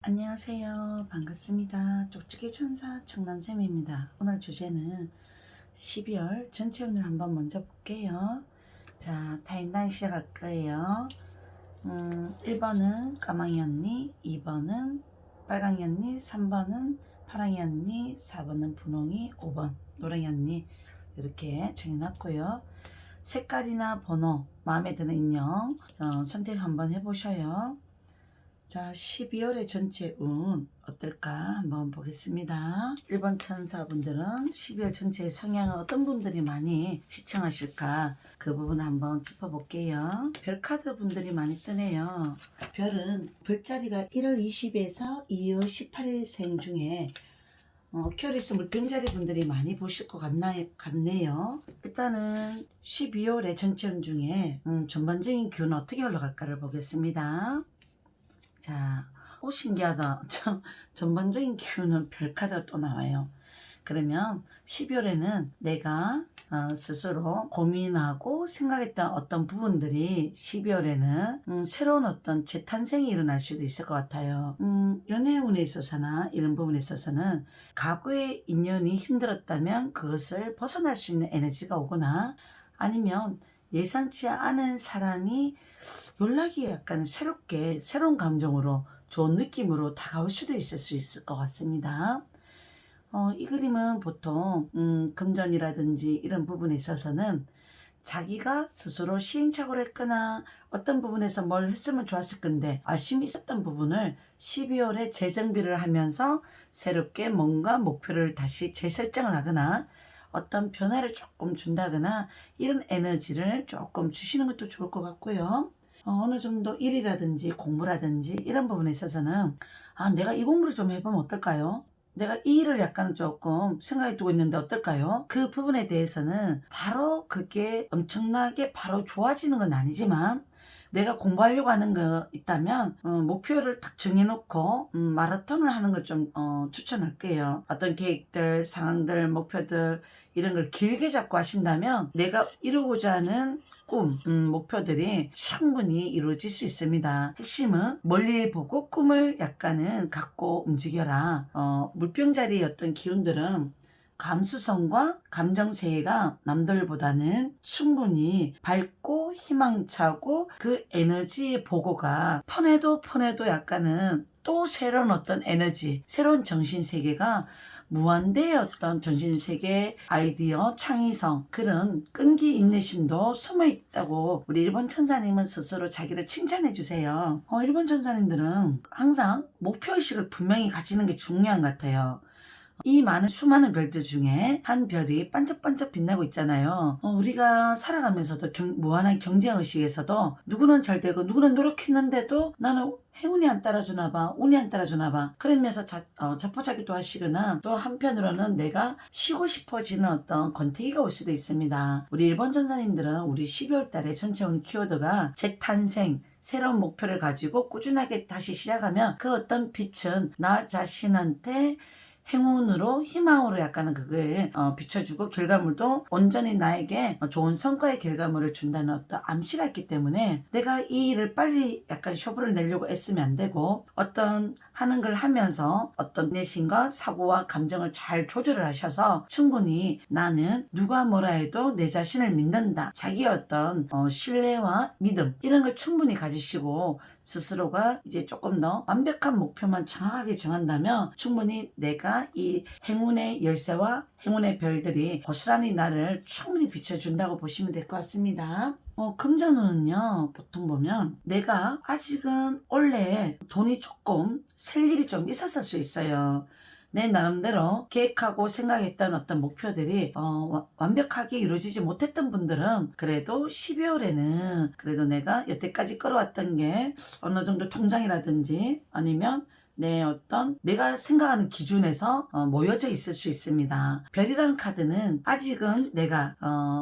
안녕하세요. 반갑습니다. 쪽쪽이 천사 청남샘입니다. 오늘 주제는 12월 전체 운을 한번 먼저 볼게요. 자, 타임라인 시작할 거예요. 1번은 까망이 언니, 2번은 빨강이 언니, 3번은 파랑이 언니, 4번은 분홍이, 5번 노랑이 언니 이렇게 정해놨고요. 색깔이나 번호, 마음에 드는 인형 선택 한번 해보셔요. 자, 12월의 전체 운 어떨까 한번 보겠습니다. 1번 천사분들은 12월 전체의 성향을 어떤 분들이 많이 시청하실까 그 부분 한번 짚어볼게요. 별카드 분들이 많이 뜨네요. 별은 별자리가 1월 20일에서 2월 18일생 중에 큐어리스 물병자리 분들이 많이 보실 것 같네요. 일단은 12월의 전체 운 중에 전반적인 기운 어떻게 흘러갈까를 보겠습니다. 자, 신기하다. 전반적인 기운은 별카드가 또 나와요. 그러면 12월에는 내가 스스로 고민하고 생각했던 어떤 부분들이 12월에는 새로운 어떤 재탄생이 일어날 수도 있을 것 같아요. 연애운에 있어서나 이런 부분에 있어서는 과거의 인연이 힘들었다면 그것을 벗어날 수 있는 에너지가 오거나 아니면 예상치 않은 사람이 연락이 약간 새롭게 새로운 감정으로 좋은 느낌으로 다가올 수도 있을 것 같습니다. 이 그림은 보통 금전이라든지 이런 부분에 있어서는 자기가 스스로 시행착오를 했거나 어떤 부분에서 뭘 했으면 좋았을 건데 아쉬움이 있었던 부분을 12월에 재정비를 하면서 새롭게 뭔가 목표를 다시 재설정을 하거나 어떤 변화를 조금 준다거나 이런 에너지를 조금 주시는 것도 좋을 것 같고요. 어느 정도 일이라든지 공부라든지 이런 부분에 있어서는 내가 이 공부를 좀 해보면 어떨까요? 내가 이 일을 약간 조금 생각해 두고 있는데 어떨까요? 그 부분에 대해서는 바로 그게 엄청나게 바로 좋아지는 건 아니지만 내가 공부하려고 하는 거 있다면 목표를 딱 정해놓고 마라톤을 하는 걸 좀 추천할게요. 어떤 계획들, 상황들, 목표들 이런 걸 길게 잡고 하신다면 내가 이루고자 하는 목표들이 충분히 이루어질 수 있습니다. 핵심은 멀리 보고 꿈을 약간은 갖고 움직여라. 물병자리의 어떤 기운들은 감수성과 감정세계가 남들보다는 충분히 밝고 희망차고 그 에너지의 보고가 폰해도 약간은 또 새로운 어떤 에너지, 새로운 정신세계가 무한대의 어떤 정신세계 아이디어, 창의성 그런 끈기 인내심도 숨어있다고 우리 일본 천사님은 스스로 자기를 칭찬해 주세요. 일본 천사님들은 항상 목표의식을 분명히 가지는 게 중요한 것 같아요. 이 많은 수많은 별들 중에 한 별이 반짝반짝 빛나고 있잖아요. 우리가 살아가면서도 무한한 경쟁의식에서도 누구는 잘 되고 누구는 노력했는데도 나는 행운이 안 따라주나 봐, 운이 안 따라주나 봐 그러면서 자포자기도 하시거나 또 한편으로는 내가 쉬고 싶어지는 어떤 권태기가 올 수도 있습니다. 우리 일본 전사님들은 우리 12월 달에 전체 운 키워드가 재탄생 새로운 목표를 가지고 꾸준하게 다시 시작하면 그 어떤 빛은 나 자신한테 행운으로 희망으로 약간은 그거에 비춰주고 결과물도 온전히 나에게 좋은 성과의 결과물을 준다는 어떤 암시가 있기 때문에 내가 이 일을 빨리 약간 쇼부를 내려고 애쓰면 안 되고 어떤 하는 걸 하면서 어떤 내신과 사고와 감정을 잘 조절을 하셔서 충분히 나는 누가 뭐라 해도 내 자신을 믿는다. 자기의 어떤 신뢰와 믿음 이런 걸 충분히 가지시고 스스로가 이제 조금 더 완벽한 목표만 정확하게 정한다면 충분히 내가 이 행운의 열쇠와 행운의 별들이 고스란히 나를 충분히 비춰준다고 보시면 될 것 같습니다. 금전운은요 보통 보면 내가 아직은 원래 돈이 조금 셀 일이 좀 있었을 수 있어요. 내 나름대로 계획하고 생각했던 어떤 목표들이 완벽하게 이루어지지 못했던 분들은 그래도 12월에는 그래도 내가 여태까지 끌어왔던 게 어느 정도 통장이라든지 아니면 내 어떤 내가 생각하는 기준에서 모여져 있을 수 있습니다. 별이라는 카드는 아직은 내가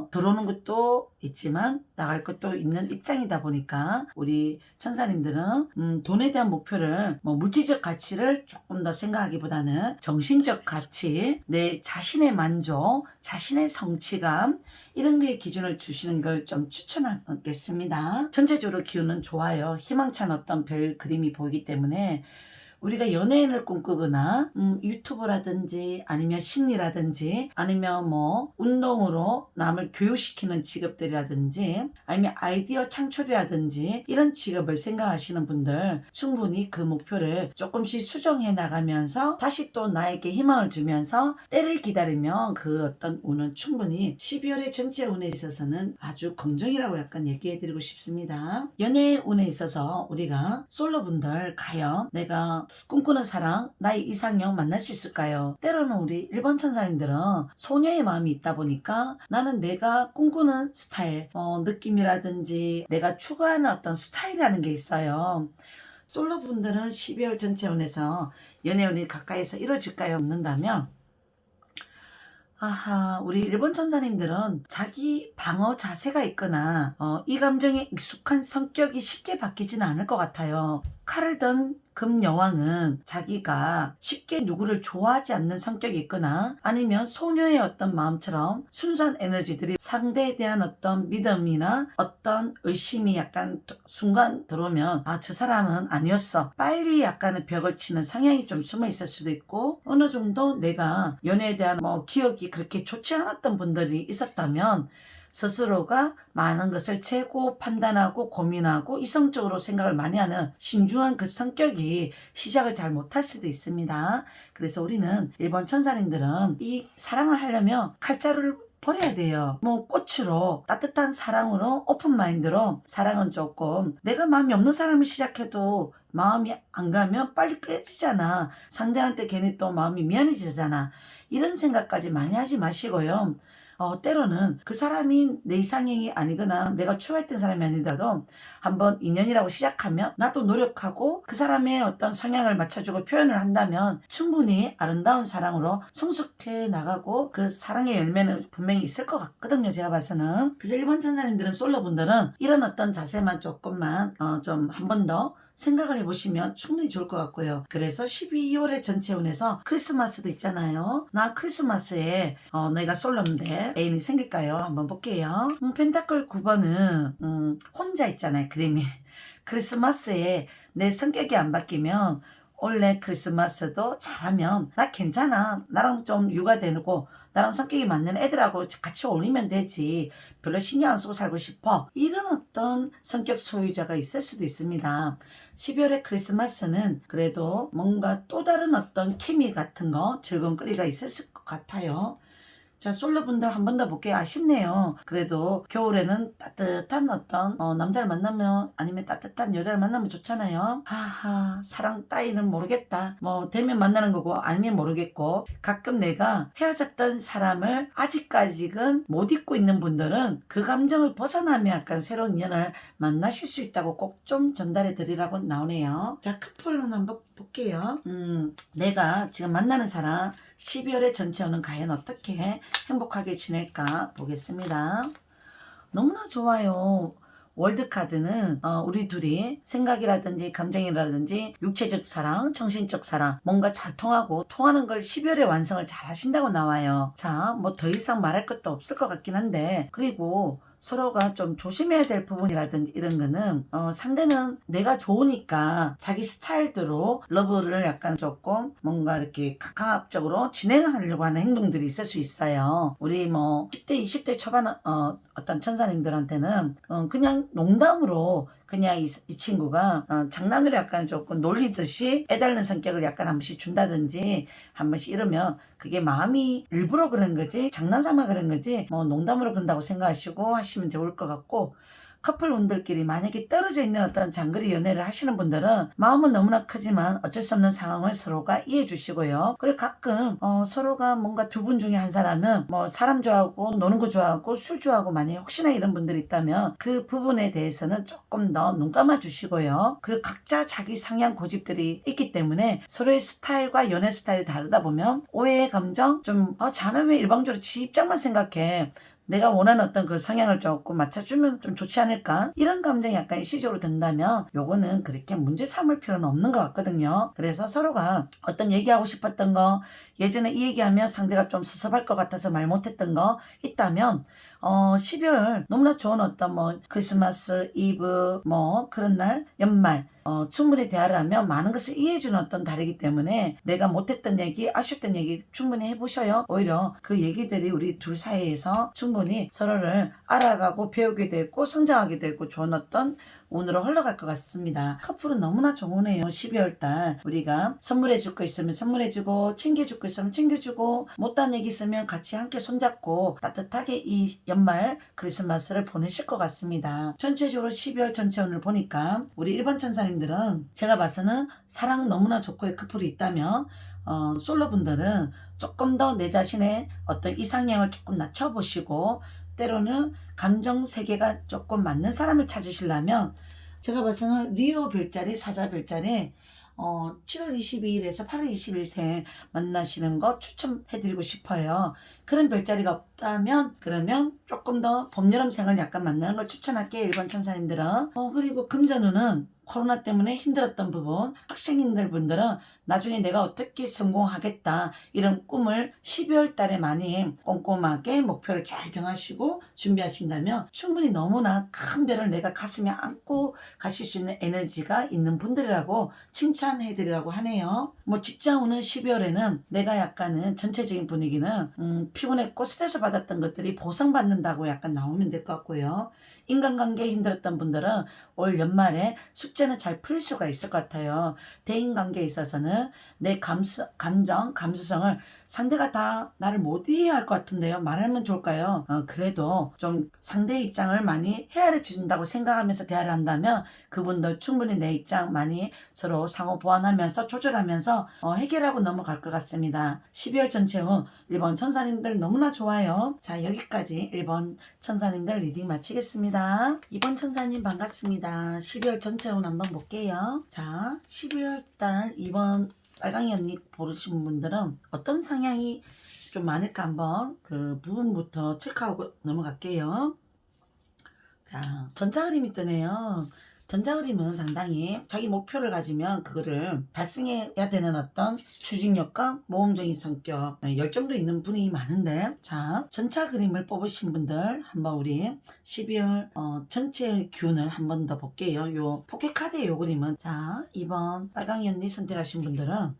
들어오는 것도 있지만 나갈 것도 있는 입장이다 보니까 우리 천사님들은 돈에 대한 목표를 물질적 가치를 조금 더 생각하기보다는 정신적 가치, 내 자신의 만족, 자신의 성취감 이런 게 기준을 주시는 걸 좀 추천하겠습니다. 전체적으로 기운은 좋아요. 희망찬 어떤 별 그림이 보이기 때문에 우리가 연예인을 꿈꾸거나 유튜브라든지 아니면 심리라든지 아니면 뭐 운동으로 남을 교육시키는 직업들이라든지 아니면 아이디어 창출이라든지 이런 직업을 생각하시는 분들 충분히 그 목표를 조금씩 수정해 나가면서 다시 또 나에게 희망을 주면서 때를 기다리면 그 어떤 운은 충분히 12월의 전체 운에 있어서는 아주 긍정이라고 약간 얘기해 드리고 싶습니다. 연애 운에 있어서 우리가 솔로분들 과연 내가 꿈꾸는 사랑 나의 이상형 만날 수 있을까요? 때로는 우리 1번 천사님들은 소녀의 마음이 있다 보니까 나는 내가 꿈꾸는 스타일 느낌이라든지 내가 추구하는 어떤 스타일이라는 게 있어요. 솔로분들은 12월 전체 운에서 연애운이 가까이서 이루어질까요? 없는다면 아하, 우리 일본 천사님들은 자기 방어 자세가 있거나 이 감정에 익숙한 성격이 쉽게 바뀌지는 않을 것 같아요. 칼을 든 금여왕은 자기가 쉽게 누구를 좋아하지 않는 성격이 있거나 아니면 소녀의 어떤 마음처럼 순수한 에너지들이 상대에 대한 어떤 믿음이나 어떤 의심이 약간 순간 들어오면 아, 저 사람은 아니었어. 빨리 약간의 벽을 치는 성향이 좀 숨어 있을 수도 있고 어느 정도 내가 연애에 대한 기억이 그렇게 좋지 않았던 분들이 있었다면 스스로가 많은 것을 재고 판단하고 고민하고 이성적으로 생각을 많이 하는 신중한 그 성격이 시작을 잘 못할 수도 있습니다. 그래서 우리는 일본 천사님들은 이 사랑을 하려면 칼자루를 버려야 돼요. 꽃으로 따뜻한 사랑으로 오픈마인드로 사랑은 조금 내가 마음이 없는 사람을 시작해도 마음이 안 가면 빨리 깨지잖아. 상대한테 괜히 또 마음이 미안해지잖아. 이런 생각까지 많이 하지 마시고요. 때로는 그 사람이 내 이상형이 아니거나 내가 추구했던 사람이 아니더라도 한번 인연이라고 시작하면 나도 노력하고 그 사람의 어떤 성향을 맞춰주고 표현을 한다면 충분히 아름다운 사랑으로 성숙해 나가고 그 사랑의 열매는 분명히 있을 것 같거든요. 제가 봐서는. 그래서 일본 천사님들은 솔로분들은 이런 어떤 자세만 조금만 좀 한 번 더 생각을 해보시면 충분히 좋을 것 같고요. 그래서 12월의 전체 운에서 크리스마스도 있잖아요. 나 크리스마스에 내가 솔로인데 애인이 생길까요? 한번 볼게요. 펜타클 9번은 혼자 있잖아요. 그림이. 크리스마스에 내 성격이 안 바뀌면 올해 크리스마스도 잘하면 나 괜찮아. 나랑 좀 육아되고 나랑 성격이 맞는 애들하고 같이 어울리면 되지. 별로 신경 안 쓰고 살고 싶어. 이런 어떤 성격 소유자가 있을 수도 있습니다. 12월의 크리스마스는 그래도 뭔가 또 다른 어떤 케미 같은 거 즐거움거리가 있을 것 같아요. 자, 솔로분들 한 번 더 볼게요. 아쉽네요. 그래도 겨울에는 따뜻한 어떤 남자를 만나면 아니면 따뜻한 여자를 만나면 좋잖아요. 하하, 사랑 따위는 모르겠다. 되면 만나는 거고 아니면 모르겠고 가끔 내가 헤어졌던 사람을 아직까지는 못 잊고 있는 분들은 그 감정을 벗어나면 약간 새로운 인연을 만나실 수 있다고 꼭 좀 전달해 드리라고 나오네요. 자, 커플론 한번 볼게요. 내가 지금 만나는 사람 12월의 전체운은 과연 어떻게 행복하게 지낼까 보겠습니다. 너무나 좋아요. 월드카드는 우리 둘이 생각이라든지 감정이라든지 육체적 사랑, 정신적 사랑 뭔가 잘 통하는 걸 12월에 완성을 잘 하신다고 나와요. 자, 더 이상 말할 것도 없을 것 같긴 한데 그리고 서로가 좀 조심해야 될 부분이라든지 이런 거는 상대는 내가 좋으니까 자기 스타일대로 러브를 약간 조금 뭔가 이렇게 강압적으로 진행하려고 하는 행동들이 있을 수 있어요. 우리 10대 20대 초반 어떤 천사님들한테는 그냥 농담으로 그냥 이 친구가 장난으로 약간 조금 놀리듯이 애달는 성격을 약간 한 번씩 준다든지 한 번씩 이러면 그게 마음이 일부러 그런 거지 장난삼아 그런 거지 농담으로 그런다고 생각하시고 하시면 좋을 것 같고 커플분들끼리 만약에 떨어져 있는 어떤 장거리 연애를 하시는 분들은 마음은 너무나 크지만 어쩔 수 없는 상황을 서로가 이해해 주시고요. 그리고 가끔 서로가 뭔가 두 분 중에 한 사람은 사람 좋아하고 노는 거 좋아하고 술 좋아하고 만약에 혹시나 이런 분들이 있다면 그 부분에 대해서는 조금 더 눈 감아 주시고요. 그리고 각자 자기 성향 고집들이 있기 때문에 서로의 스타일과 연애 스타일이 다르다 보면 오해의 감정 좀 자는 왜 일방적으로 지 입장만 생각해. 내가 원하는 어떤 그 성향을 조금 맞춰주면 좀 좋지 않을까? 이런 감정이 약간 일시적으로 든다면 요거는 그렇게 문제 삼을 필요는 없는 것 같거든요. 그래서 서로가 어떤 얘기하고 싶었던 거 예전에 이 얘기하면 상대가 좀 섭섭할 것 같아서 말 못했던 거 있다면 12월 너무나 좋은 어떤 뭐 크리스마스 이브 뭐 그런 날 연말 충분히 대화를 하면 많은 것을 이해해주는 어떤 달이기 때문에 내가 못했던 얘기 아쉬웠던 얘기 충분히 해보셔요. 오히려 그 얘기들이 우리 둘 사이에서 충분히 서로를 알아가고 배우게 되고 성장하게 되고 좋은 어떤 운으로 흘러갈 것 같습니다. 커플은 너무나 좋으네요. 12월달 우리가 선물해줄 거 있으면 선물해주고 챙겨줄 거 있으면 챙겨주고 못한 얘기 있으면 같이 함께 손잡고 따뜻하게 이 연말 크리스마스를 보내실 것 같습니다. 전체적으로 12월 전체 운을 보니까 우리 1번 천사님들은 제가 봐서는 사랑 너무나 좋고의 커플이 있다면 솔로분들은 조금 더 내 자신의 어떤 이상형을 조금 낮춰보시고 때로는 감정 세계가 조금 맞는 사람을 찾으시려면 제가 봐서는 리오 별자리 사자 별자리 7월 22일에서 8월 20일 만나시는 거 추천해드리고 싶어요. 그런 별자리가 없다면 그러면 조금 더 봄, 여름 생을 약간 만나는 걸 추천할게요. 1번 천사님들은. 그리고 금전운은 코로나 때문에 힘들었던 부분 학생님들 분들은 나중에 내가 어떻게 성공하겠다 이런 꿈을 12월 달에 많이 꼼꼼하게 목표를 잘 정하시고 준비하신다면 충분히 너무나 큰 별을 내가 가슴에 안고 가실 수 있는 에너지가 있는 분들이라고 칭찬해드리라고 하네요. 뭐 직장운은 12월에는 내가 약간은 전체적인 분위기는 피곤했고 스트레스 받았던 것들이 보상받는다고 약간 나오면 될 것 같고요. 인간관계에 힘들었던 분들은 올 연말에 숙제는 잘 풀릴 수가 있을 것 같아요. 대인관계에 있어서는 내 감정, 감수성을 상대가 다 나를 못 이해할 것 같은데요. 말하면 좋을까요? 그래도 좀 상대의 입장을 많이 헤아려 준다고 생각하면서 대화를 한다면 그분도 충분히 내 입장 많이 서로 상호 보완하면서 조절하면서 해결하고 넘어갈 것 같습니다. 12월 전체 후 1번 천사님들 너무나 좋아요. 자, 여기까지 1번 천사님들 리딩 마치겠습니다. 2번 천사님 반갑습니다. 12월 전체 운 한번 볼게요. 자, 12월 달 2번 빨강이 언니 보르신 분들은 어떤 성향이 좀 많을까 한번 그 부분부터 체크하고 넘어갈게요. 자, 전자그림이 뜨네요. 전자그림은 상당히 자기 목표를 가지면 그거를 달성해야 되는 어떤 추진력과 모험적인 성격, 열정도 있는 분이 많은데, 자, 전차 그림을 뽑으신 분들 한번 우리 12월 전체 기운을 한 번 더 볼게요. 요 포켓카드의 요 그림은, 자, 2번 빨강이 언니 선택하신 분들은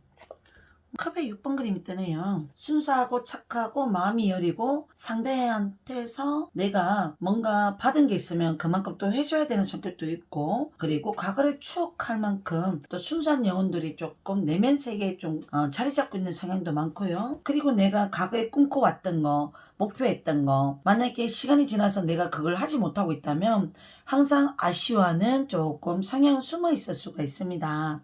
컵에 6번 그림이 뜨네요. 순수하고 착하고 마음이 여리고 상대한테서 내가 뭔가 받은 게 있으면 그만큼 또 해줘야 되는 성격도 있고, 그리고 과거를 추억할 만큼 또 순수한 영혼들이 조금 내면 세계에 좀 자리 잡고 있는 성향도 많고요. 그리고 내가 과거에 꿈꿔왔던 거, 목표했던 거, 만약에 시간이 지나서 내가 그걸 하지 못하고 있다면 항상 아쉬워하는 조금 성향은 숨어 있을 수가 있습니다.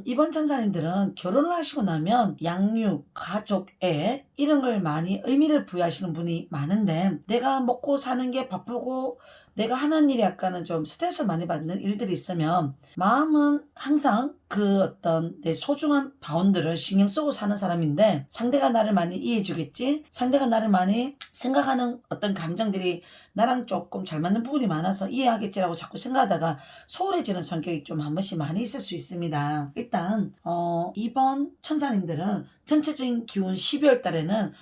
이번 천사님들은 결혼을 하시고 나면 양육, 가족, 애 이런 걸 많이 의미를 부여하시는 분이 많은데, 내가 먹고 사는 게 바쁘고 내가 하는 일이 약간은 좀 스트레스 많이 받는 일들이 있으면 마음은 항상 그 어떤 내 소중한 바운드를 신경 쓰고 사는 사람인데, 상대가 나를 많이 이해해 주겠지? 상대가 나를 많이 생각하는 어떤 감정들이 나랑 조금 잘 맞는 부분이 많아서 이해하겠지라고 자꾸 생각하다가 소홀해지는 성격이 좀 한 번씩 많이 있을 수 있습니다. 일단 이번 천사님들은 전체적인 기운 12월 달에는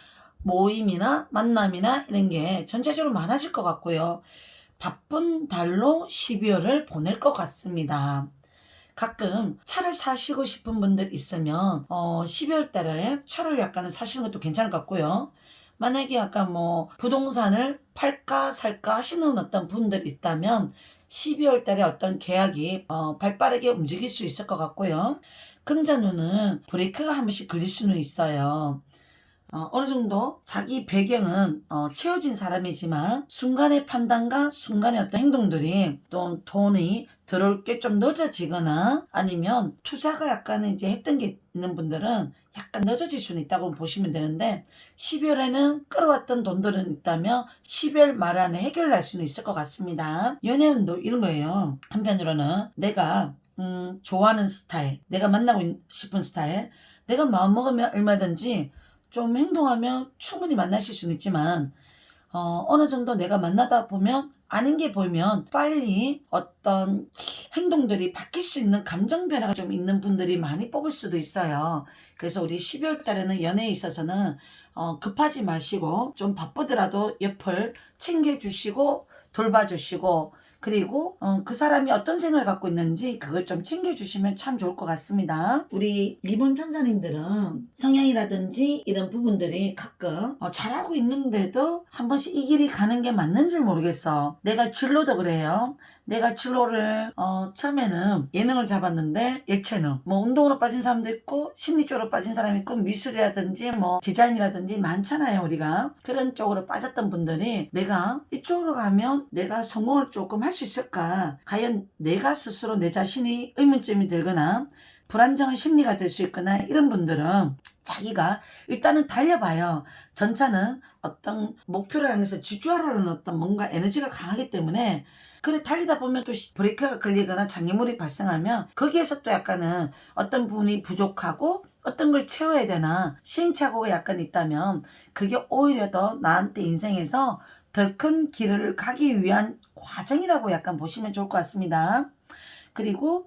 모임이나 만남이나 이런 게 전체적으로 많아질 것 같고요. 바쁜 달로 12월을 보낼 것 같습니다. 가끔 차를 사시고 싶은 분들 있으면 12월 달에 차를 약간은 사시는 것도 괜찮을 것 같고요. 만약에 약간 뭐 부동산을 팔까 살까 하시는 어떤 분들 있다면 12월 달에 어떤 계약이 발빠르게 움직일 수 있을 것 같고요. 금전운은 브레이크가 한 번씩 걸릴 수는 있어요. 어느 정도 자기 배경은 채워진 사람이지만 순간의 판단과 순간의 어떤 행동들이 또 돈이 들어올 게 좀 늦어지거나 아니면 투자가 약간은 이제 했던 게 있는 분들은 약간 늦어질 수는 있다고 보시면 되는데, 12월에는 끌어왔던 돈들은 있다면 12월 말 안에 해결할 수는 있을 것 같습니다. 연애운도 이런 거예요. 한편으로는 내가 좋아하는 스타일, 내가 만나고 싶은 스타일, 내가 마음먹으면 얼마든지 좀 행동하면 충분히 만나실 수는 있지만 어느 정도 내가 만나다 보면 아닌 게 보이면 빨리 어떤 행동들이 바뀔 수 있는 감정 변화가 좀 있는 분들이 많이 뽑을 수도 있어요. 그래서 우리 12월 달에는 연애에 있어서는 급하지 마시고 좀 바쁘더라도 옆을 챙겨주시고 돌봐주시고 그리고 그 사람이 어떤 생각을 갖고 있는지 그걸 좀 챙겨주시면 참 좋을 것 같습니다. 우리 이번 천사님들은 성향이라든지 이런 부분들이 가끔 잘하고 있는데도 한 번씩 이 길이 가는 게 맞는지 모르겠어. 내가 진로도 그래요. 내가 진로를 처음에는 예능을 잡았는데 예체능 뭐 운동으로 빠진 사람도 있고 심리 쪽으로 빠진 사람이 있고 미술이라든지 뭐 디자인이라든지 많잖아요. 우리가 그런 쪽으로 빠졌던 분들이 내가 이쪽으로 가면 내가 성공을 조금 할 수 있을까, 과연 내가 스스로 내 자신이 의문점이 들거나 불안정한 심리가 될 수 있거나 이런 분들은 자기가 일단은 달려봐요. 전차는 어떤 목표를 향해서 지주하라는 어떤 뭔가 에너지가 강하기 때문에 그래 달리다 보면 또 브레이크가 걸리거나 장애물이 발생하면 거기에서 또 약간은 어떤 부분이 부족하고 어떤 걸 채워야 되나 시행착오가 약간 있다면 그게 오히려 더 나한테 인생에서 더 큰 길을 가기 위한 과정이라고 약간 보시면 좋을 것 같습니다. 그리고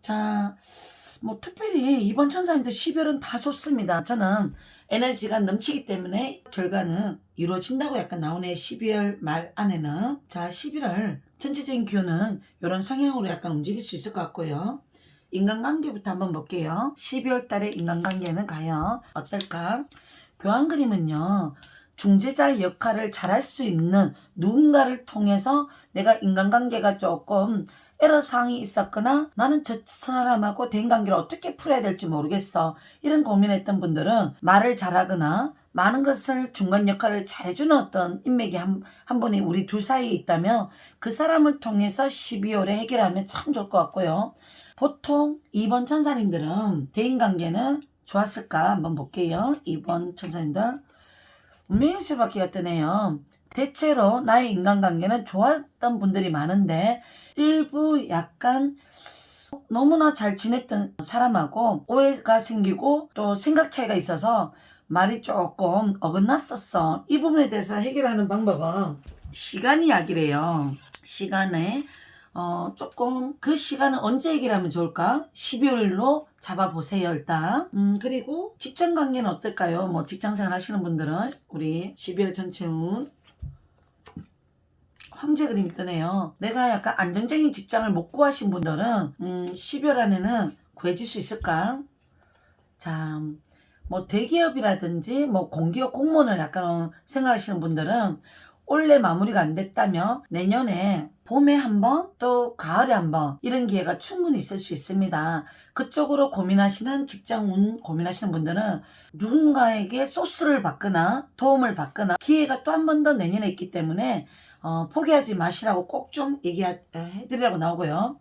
뭐 특별히 이번 천사님들 12월은 다 좋습니다. 저는 에너지가 넘치기 때문에 결과는 이루어진다고 약간 나오네. 12월 말 안에는. 자, 11월 전체적인 기운은 이런 성향으로 약간 움직일 수 있을 것 같고요. 인간관계부터 한번 볼게요. 12월 달에 인간관계는 과연 어떨까? 교환 그림은요. 중재자의 역할을 잘할 수 있는 누군가를 통해서 내가 인간관계가 조금 애로사항이 있었거나 나는 저 사람하고 대인관계를 어떻게 풀어야 될지 모르겠어. 이런 고민했던 분들은 말을 잘하거나 많은 것을 중간 역할을 잘해주는 어떤 인맥이 한 분이 우리 둘 사이에 있다면 그 사람을 통해서 12월에 해결하면 참 좋을 것 같고요. 보통 이번 천사님들은 대인관계는 좋았을까 한번 볼게요. 이번 천사님들 운명의 수밖에 뜨네요. 대체로 나의 인간관계는 좋았던 분들이 많은데 일부 약간 너무나 잘 지냈던 사람하고 오해가 생기고 또 생각 차이가 있어서 말이 조금 어긋났었어. 이 부분에 대해서 해결하는 방법은 시간이 약이래요. 시간에 조금 그 시간은 언제 해결하면 좋을까? 12월로 잡아보세요 일단. 그리고 직장 관계는 어떨까요? 뭐 직장생활 하시는 분들은 우리 12월 전체 운 황제 그림이 뜨네요. 내가 약간 안정적인 직장을 못 구하신 분들은 12월 안에는 구해질 수 있을까? 자, 뭐 대기업이라든지 뭐 공기업 공무원을 약간 생각하시는 분들은 올해 마무리가 안 됐다면 내년에 봄에 한번 또 가을에 한번 이런 기회가 충분히 있을 수 있습니다. 그쪽으로 고민하시는 직장 운 고민하시는 분들은 누군가에게 소스를 받거나 도움을 받거나 기회가 또 한 번 더 내년에 있기 때문에 포기하지 마시라고 꼭 좀 얘기해드리라고 나오고요.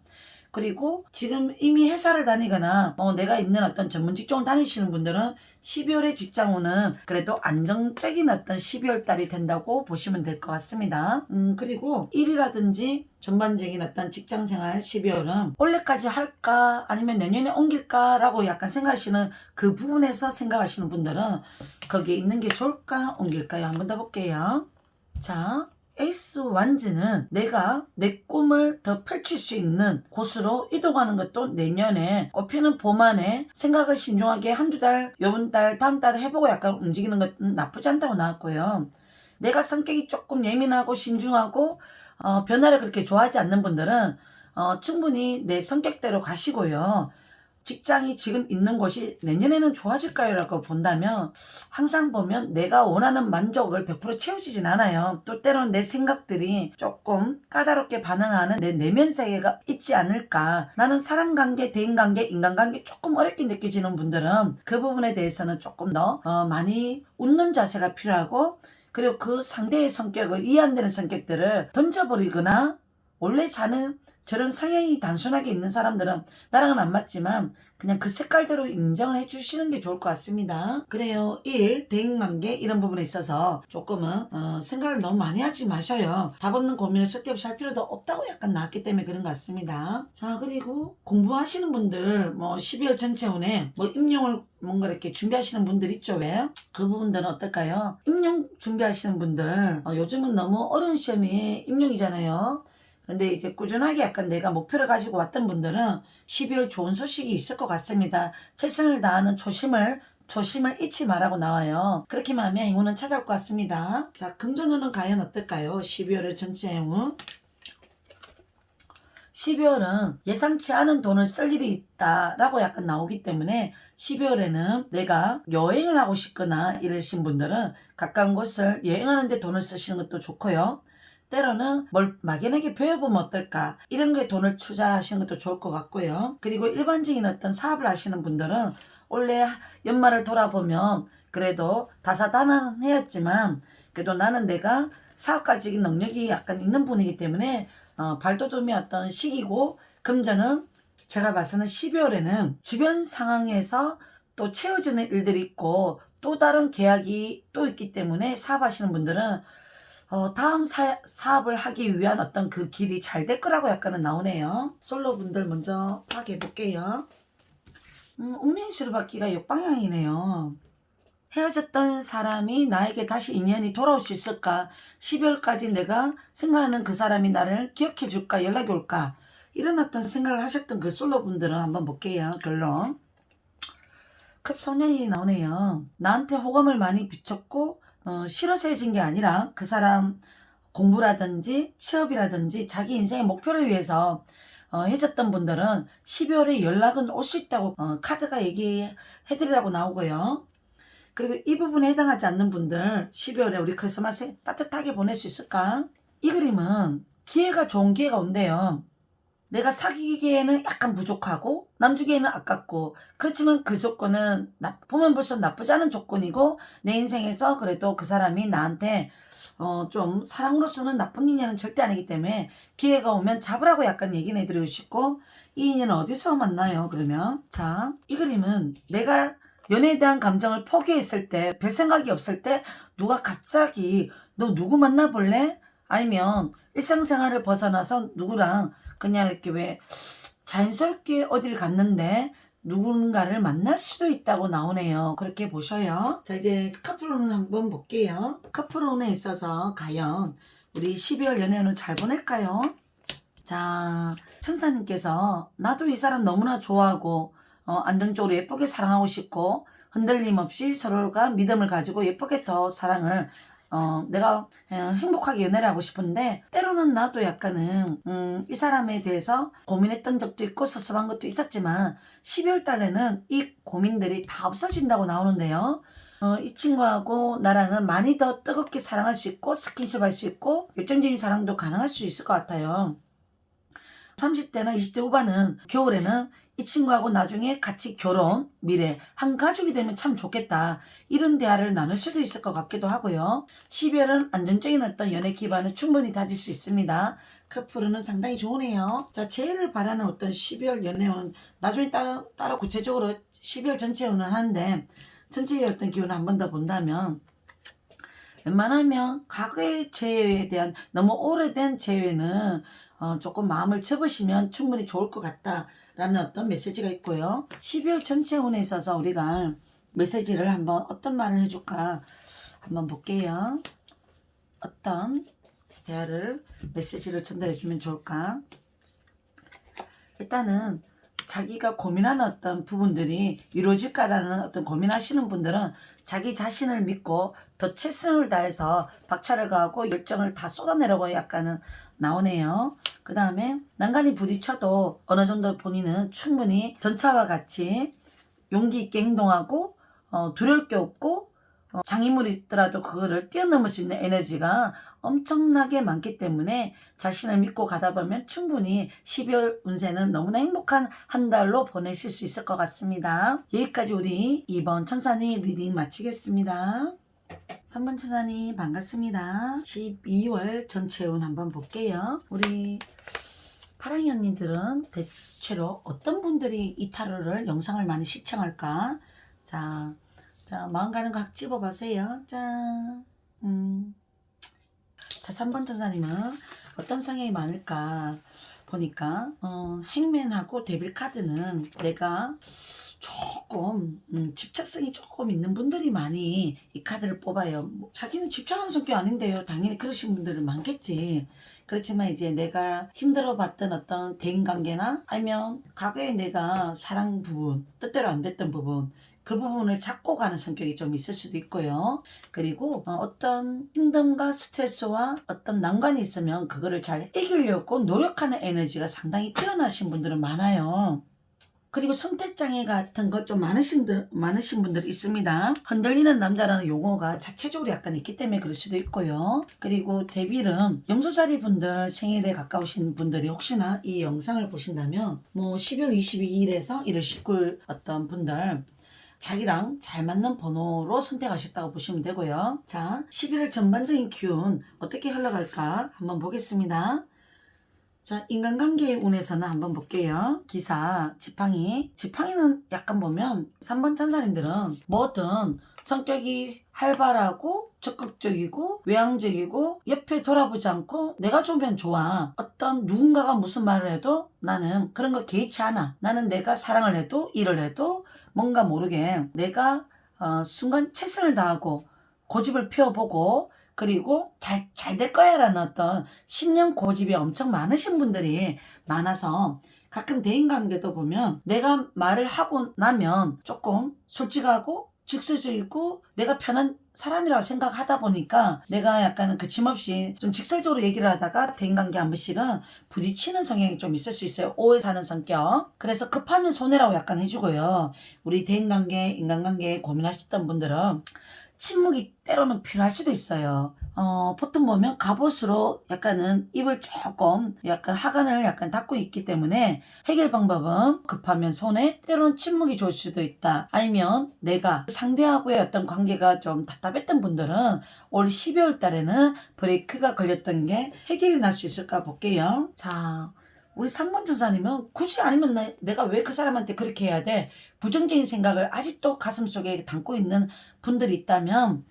그리고 지금 이미 회사를 다니거나 내가 있는 어떤 전문 직종을 다니시는 분들은 12월의 직장운은 그래도 안정적인 어떤 12월 달이 된다고 보시면 될 것 같습니다. 그리고 일이라든지 전반적인 어떤 직장생활 12월은 올해까지 할까 아니면 내년에 옮길까 라고 약간 생각하시는 그 부분에서 생각하시는 분들은 거기에 있는 게 좋을까 옮길까요? 한번 더 볼게요. 자, 에이스 완즈는 내가 내 꿈을 더 펼칠 수 있는 곳으로 이동하는 것도 내년에 꽃피는 봄 안에 생각을 신중하게 한두 달, 요번 달, 다음 달에 해보고 약간 움직이는 것은 나쁘지 않다고 나왔고요. 내가 성격이 조금 예민하고 신중하고 변화를 그렇게 좋아하지 않는 분들은 충분히 내 성격대로 가시고요. 직장이 지금 있는 곳이 내년에는 좋아질까요? 라고 본다면 항상 보면 내가 원하는 만족을 100% 채워지진 않아요. 또 때로는 내 생각들이 조금 까다롭게 반응하는 내 내면 세계가 있지 않을까. 나는 사람관계, 대인관계, 인간관계 조금 어렵게 느껴지는 분들은 그 부분에 대해서는 조금 더 많이 웃는 자세가 필요하고 그리고 그 상대의 성격을 이해 안 되는 성격들을 던져버리거나 원래 자는 저런 성향이 단순하게 있는 사람들은 나랑은 안 맞지만 그냥 그 색깔대로 인정을 해주시는 게 좋을 것 같습니다. 그래요. 일, 대인관계 이런 부분에 있어서 조금은 생각을 너무 많이 하지 마셔요. 답 없는 고민을 쓸데없이 할 필요도 없다고 약간 나왔기 때문에 그런 것 같습니다. 자, 그리고 공부하시는 분들 뭐 12월 전체 운에 뭐 임용을 뭔가 이렇게 준비하시는 분들 있죠. 왜? 그 부분들은 어떨까요? 임용 준비하시는 분들 요즘은 너무 어려운 시험이 임용이잖아요. 근데 이제 꾸준하게 약간 내가 목표를 가지고 왔던 분들은 12월 좋은 소식이 있을 것 같습니다. 최선을 다하는 초심을 잊지 말라고 나와요. 그렇게만 하면 행운은 찾아올 것 같습니다. 자, 금전운은 과연 어떨까요? 12월의 전체 행운. 12월은 예상치 않은 돈을 쓸 일이 있다라고 약간 나오기 때문에 12월에는 내가 여행을 하고 싶거나 이러신 분들은 가까운 곳을 여행하는데 돈을 쓰시는 것도 좋고요. 때로는 뭘 막연하게 배워보면 어떨까 이런 거에 돈을 투자하시는 것도 좋을 것 같고요. 그리고 일반적인 어떤 사업을 하시는 분들은 올해 연말을 돌아보면 그래도 다사다난해였지만 그래도 나는 내가 사업가적인 능력이 약간 있는 분이기 때문에 발돋움이 어떤 시기고, 금전은 제가 봐서는 12월에는 주변 상황에서 또 채워지는 일들이 있고 또 다른 계약이 또 있기 때문에 사업하시는 분들은 다음 사업을 하기 위한 어떤 그 길이 잘 될 거라고 약간은 나오네요. 솔로 분들 먼저 파악해 볼게요. 운명의 수레바퀴가 역방향이네요. 헤어졌던 사람이 나에게 다시 인연이 돌아올 수 있을까? 12월까지 내가 생각하는 그 사람이 나를 기억해 줄까? 연락이 올까? 이런 어떤 생각을 하셨던 그 솔로 분들은 한번 볼게요. 결론. 급소년이 나오네요. 나한테 호감을 많이 비췄고 싫어서 헤어진 게 아니라 그 사람 공부라든지 취업이라든지 자기 인생의 목표를 위해서 헤어졌던 분들은 12월에 연락은 올 수 있다고 카드가 얘기해드리라고 나오고요. 그리고 이 부분에 해당하지 않는 분들 12월에 우리 크리스마스 따뜻하게 보낼 수 있을까? 이 그림은 기회가 좋은 기회가 온대요. 내가 사귀기에는 약간 부족하고 남주기에는 아깝고 그렇지만 그 조건은 보면 볼수록 나쁘지 않은 조건이고 내 인생에서 그래도 그 사람이 나한테 좀 사랑으로서는 나쁜 인연은 절대 아니기 때문에 기회가 오면 잡으라고 약간 얘기는 해드리고 싶고, 이 인연은 어디서 만나요? 그러면 자, 이 그림은 내가 연애에 대한 감정을 포기했을 때, 별 생각이 없을 때 누가 갑자기 너 누구 만나볼래? 아니면 일상생활을 벗어나서 누구랑 그냥 이렇게 왜 자연스럽게 어디를 갔는데 누군가를 만날 수도 있다고 나오네요. 그렇게 보셔요. 자, 이제 카프론을 한번 볼게요. 카프론에 있어서 과연 우리 12월 연애운을 잘 보낼까요? 자, 천사님께서 나도 이 사람 너무나 좋아하고 안정적으로 예쁘게 사랑하고 싶고 흔들림 없이 서로가 믿음을 가지고 예쁘게 더 사랑을 내가 행복하게 연애를 하고 싶은데, 때로는 나도 약간은 이 사람에 대해서 고민했던 적도 있고 섭섭한 것도 있었지만 12월 달에는 이 고민들이 다 없어진다고 나오는데요. 이 친구하고 나랑은 많이 더 뜨겁게 사랑할 수 있고 스킨십 할 수 있고 열정적인 사랑도 가능할 수 있을 것 같아요. 30대나 20대 후반은 겨울에는 이 친구하고 나중에 같이 결혼, 미래, 한 가족이 되면 참 좋겠다, 이런 대화를 나눌 수도 있을 것 같기도 하고요. 12월은 안정적인 어떤 연애 기반을 충분히 다질 수 있습니다. 커플은 상당히 좋으네요. 자, 제일 바라는 어떤 12월 연애운 나중에 따로 구체적으로 12월 전체 운을 하는데, 전체의 어떤 기운을 한 번 더 본다면 웬만하면 과거의 재회에 대한 너무 오래된 재회는 조금 마음을 접으시면 충분히 좋을 것 같다라는 어떤 메시지가 있고요. 12월 전체 운에 있어서 우리가 메시지를 한번 어떤 말을 해줄까 한번 볼게요. 어떤 대화를 메시지를 전달해 주면 좋을까? 일단은 자기가 고민하는 어떤 부분들이 이루어질까라는 어떤 고민하시는 분들은 자기 자신을 믿고 더 최선을 다해서 박차를 가하고 열정을 다 쏟아내려고 약간은 나오네요. 그 다음에 난간이 부딪혀도 어느 정도 본인은 충분히 전차와 같이 용기 있게 행동하고 두려울 게 없고 장애물이 있더라도 그거를 뛰어넘을 수 있는 에너지가 엄청나게 많기 때문에 자신을 믿고 가다 보면 충분히 12월 운세는 너무나 행복한 한 달로 보내실 수 있을 것 같습니다. 여기까지 우리 2번 천사님 리딩 마치겠습니다. 3번 천사님 반갑습니다. 12월 전체 운 한번 볼게요. 우리 파랑이 언니들은 대체로 어떤 분들이 이 타로를 영상을 많이 시청할까? 자, 마음 가는 거 각 집어보세요. 짠. 자, 3번 천사님은 어떤 성향이 많을까 보니까 행맨하고 데빌 카드는 내가 조금 집착성이 조금 있는 분들이 많이 이 카드를 뽑아요. 뭐, 자기는 집착하는 성격 아닌데요. 당연히 그러신 분들은 많겠지. 그렇지만 이제 내가 힘들어 봤던 어떤 대인관계나 아니면 과거에 내가 사랑 부분, 뜻대로 안 됐던 부분, 그 부분을 잡고 가는 성격이 좀 있을 수도 있고요. 그리고 어떤 힘듦과 스트레스와 어떤 난관이 있으면 그거를 잘 이기려고 노력하는 에너지가 상당히 뛰어나신 분들은 많아요. 그리고 선택장애 같은 거 좀 많으신 분들 있습니다. 흔들리는 남자라는 용어가 자체적으로 약간 있기 때문에 그럴 수도 있고요. 그리고 데빌은 염소자리 분들 생일에 가까우신 분들이 혹시나 이 영상을 보신다면 뭐 12월 22일에서 1월 19일 어떤 분들 자기랑 잘 맞는 번호로 선택하셨다고 보시면 되고요. 자, 11월 전반적인 기운 어떻게 흘러갈까 한번 보겠습니다. 자, 인간관계의 운에서는 한번 볼게요. 기사, 지팡이는 약간 보면 3번 천사님들은 뭐든 성격이 활발하고 적극적이고 외향적이고 옆에 돌아보지 않고 내가 좋으면 좋아. 어떤 누군가가 무슨 말을 해도 나는 그런 거 개의치 않아. 나는 내가 사랑을 해도 일을 해도 뭔가 모르게 내가 순간 최선을 다하고 고집을 피워보고 그리고 잘 될 거야 라는 어떤 신념 고집이 엄청 많으신 분들이 많아서 가끔 대인관계도 보면 내가 말을 하고 나면 조금 솔직하고 직설적이고 내가 편한 사람이라고 생각하다 보니까 내가 약간 거침없이 좀 직설적으로 얘기를 하다가 대인관계 한 번씩은 부딪히는 성향이 좀 있을 수 있어요. 오해 사는 성격. 그래서 급하면 손해라고 약간 해주고요. 우리 대인관계, 인간관계 고민하셨던 분들은 침묵이 때로는 필요할 수도 있어요. 보통 보면 갑옷으로 약간은 입을 조금 약간 하관을 약간 닫고 있기 때문에 해결 방법은 급하면 손에 때로는 침묵이 좋을 수도 있다. 아니면 내가 상대하고의 어떤 관계가 좀 답답했던 분들은 올 12월 달에는 브레이크가 걸렸던 게 해결이 날 수 있을까 볼게요. 자, 우리 3번 전사님은 굳이 아니면 내가 왜 그 사람한테 그렇게 해야 돼? 부정적인 생각을 아직도 가슴속에 담고 있는 분들이 있다면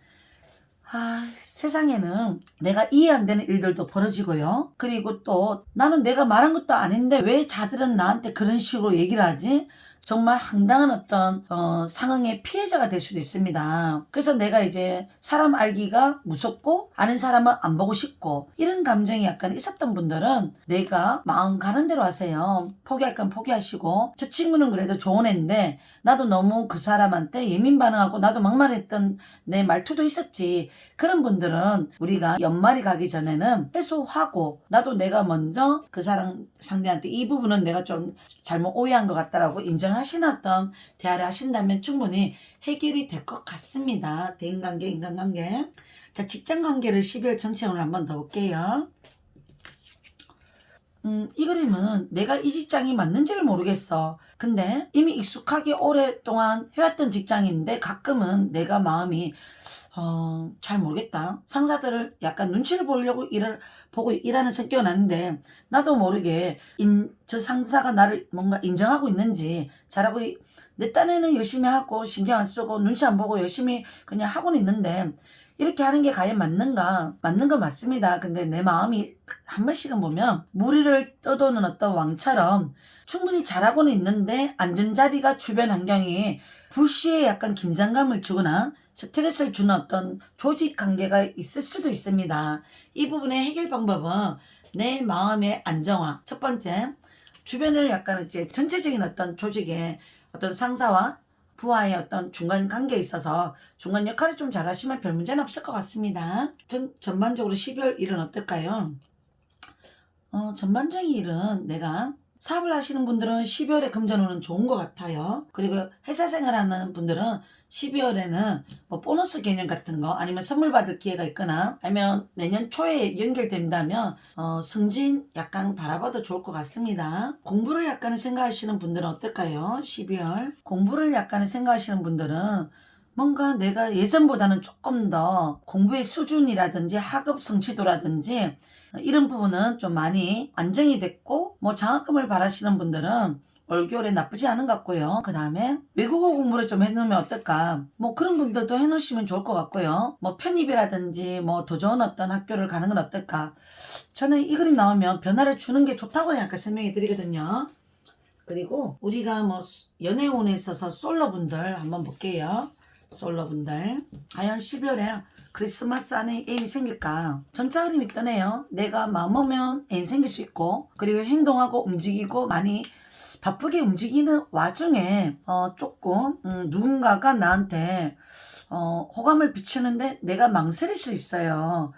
세상에는 내가 이해 안 되는 일들도 벌어지고요. 그리고 또 나는 내가 말한 것도 아닌데 왜 자들은 나한테 그런 식으로 얘기를 하지? 정말 황당한 어떤 상황의 피해자가 될 수도 있습니다. 그래서 내가 이제 사람 알기가 무섭고 아는 사람은 안 보고 싶고 이런 감정이 약간 있었던 분들은 내가 마음 가는 대로 하세요. 포기할 건 포기하시고 저 친구는 그래도 좋은 애인데 나도 너무 그 사람한테 예민 반응하고 나도 막말했던 내 말투도 있었지. 그런 분들은 우리가 연말이 가기 전에는 해소하고 나도 내가 먼저 그 사람 상대한테 이 부분은 내가 좀 잘못 오해한 것 같다라고 인정하시는 어떤 대화를 하신다면 충분히 해결이 될 것 같습니다. 대인관계, 인간관계. 자, 직장관계를 12월 전체적으로 한번 더 볼게요. 이 그림은 내가 이 직장이 맞는지를 모르겠어. 근데 이미 익숙하게 오랫동안 해왔던 직장인데 가끔은 내가 마음이 잘 모르겠다. 상사들을 약간 눈치를 보려고 보고 일하는 성격은 아닌데 나도 모르게 저 상사가 나를 뭔가 인정하고 있는지 잘하고 내 딴에는 열심히 하고 신경 안 쓰고 눈치 안 보고 열심히 그냥 하고는 있는데 이렇게 하는 게 과연 맞는가? 맞는 건 맞습니다. 근데 내 마음이 한 번씩은 보면 무리를 떠도는 어떤 왕처럼 충분히 잘하고는 있는데 앉은 자리가 주변 환경이 불시에 약간 긴장감을 주거나 스트레스를 주는 어떤 조직 관계가 있을 수도 있습니다. 이 부분의 해결 방법은 내 마음의 안정화. 첫 번째, 주변을 약간 이제 전체적인 어떤 조직의 어떤 상사와 부하의 어떤 중간 관계에 있어서 중간 역할을 좀 잘하시면 별 문제는 없을 것 같습니다. 전반적으로 12월 일은 어떨까요? 전반적인 일은 내가 사업을 하시는 분들은 12월에 금전운은 좋은 것 같아요. 그리고 회사 생활하는 분들은 12월에는 뭐 보너스 개념 같은 거 아니면 선물 받을 기회가 있거나 아니면 내년 초에 연결된다면 승진 약간 바라봐도 좋을 것 같습니다. 공부를 약간 생각하시는 분들은 어떨까요? 12월 공부를 약간 생각하시는 분들은 뭔가 내가 예전보다는 조금 더 공부의 수준이라든지 학업 성취도라든지 이런 부분은 좀 많이 안정이 됐고, 뭐 장학금을 바라시는 분들은 올겨울에 나쁘지 않은 것 같고요. 그 다음에 외국어 공부를 좀 해놓으면 어떨까, 뭐 그런 분들도 해놓으시면 좋을 것 같고요. 뭐 편입이라든지 뭐 더 좋은 어떤 학교를 가는 건 어떨까. 저는 이 그림 나오면 변화를 주는 게 좋다고 약간 설명해 드리거든요. 그리고 우리가 뭐 연애운에 있어서 솔로분들 한번 볼게요. 솔로분들 과연 12월에 크리스마스 안에 애인이 생길까? 전차 그림이 뜨네요. 내가 마음먹으면 애인 생길 수 있고, 그리고 행동하고 움직이고 많이 바쁘게 움직이는 와중에 조금 누군가가 나한테 호감을 비추는데 내가 망설일 수 있어요.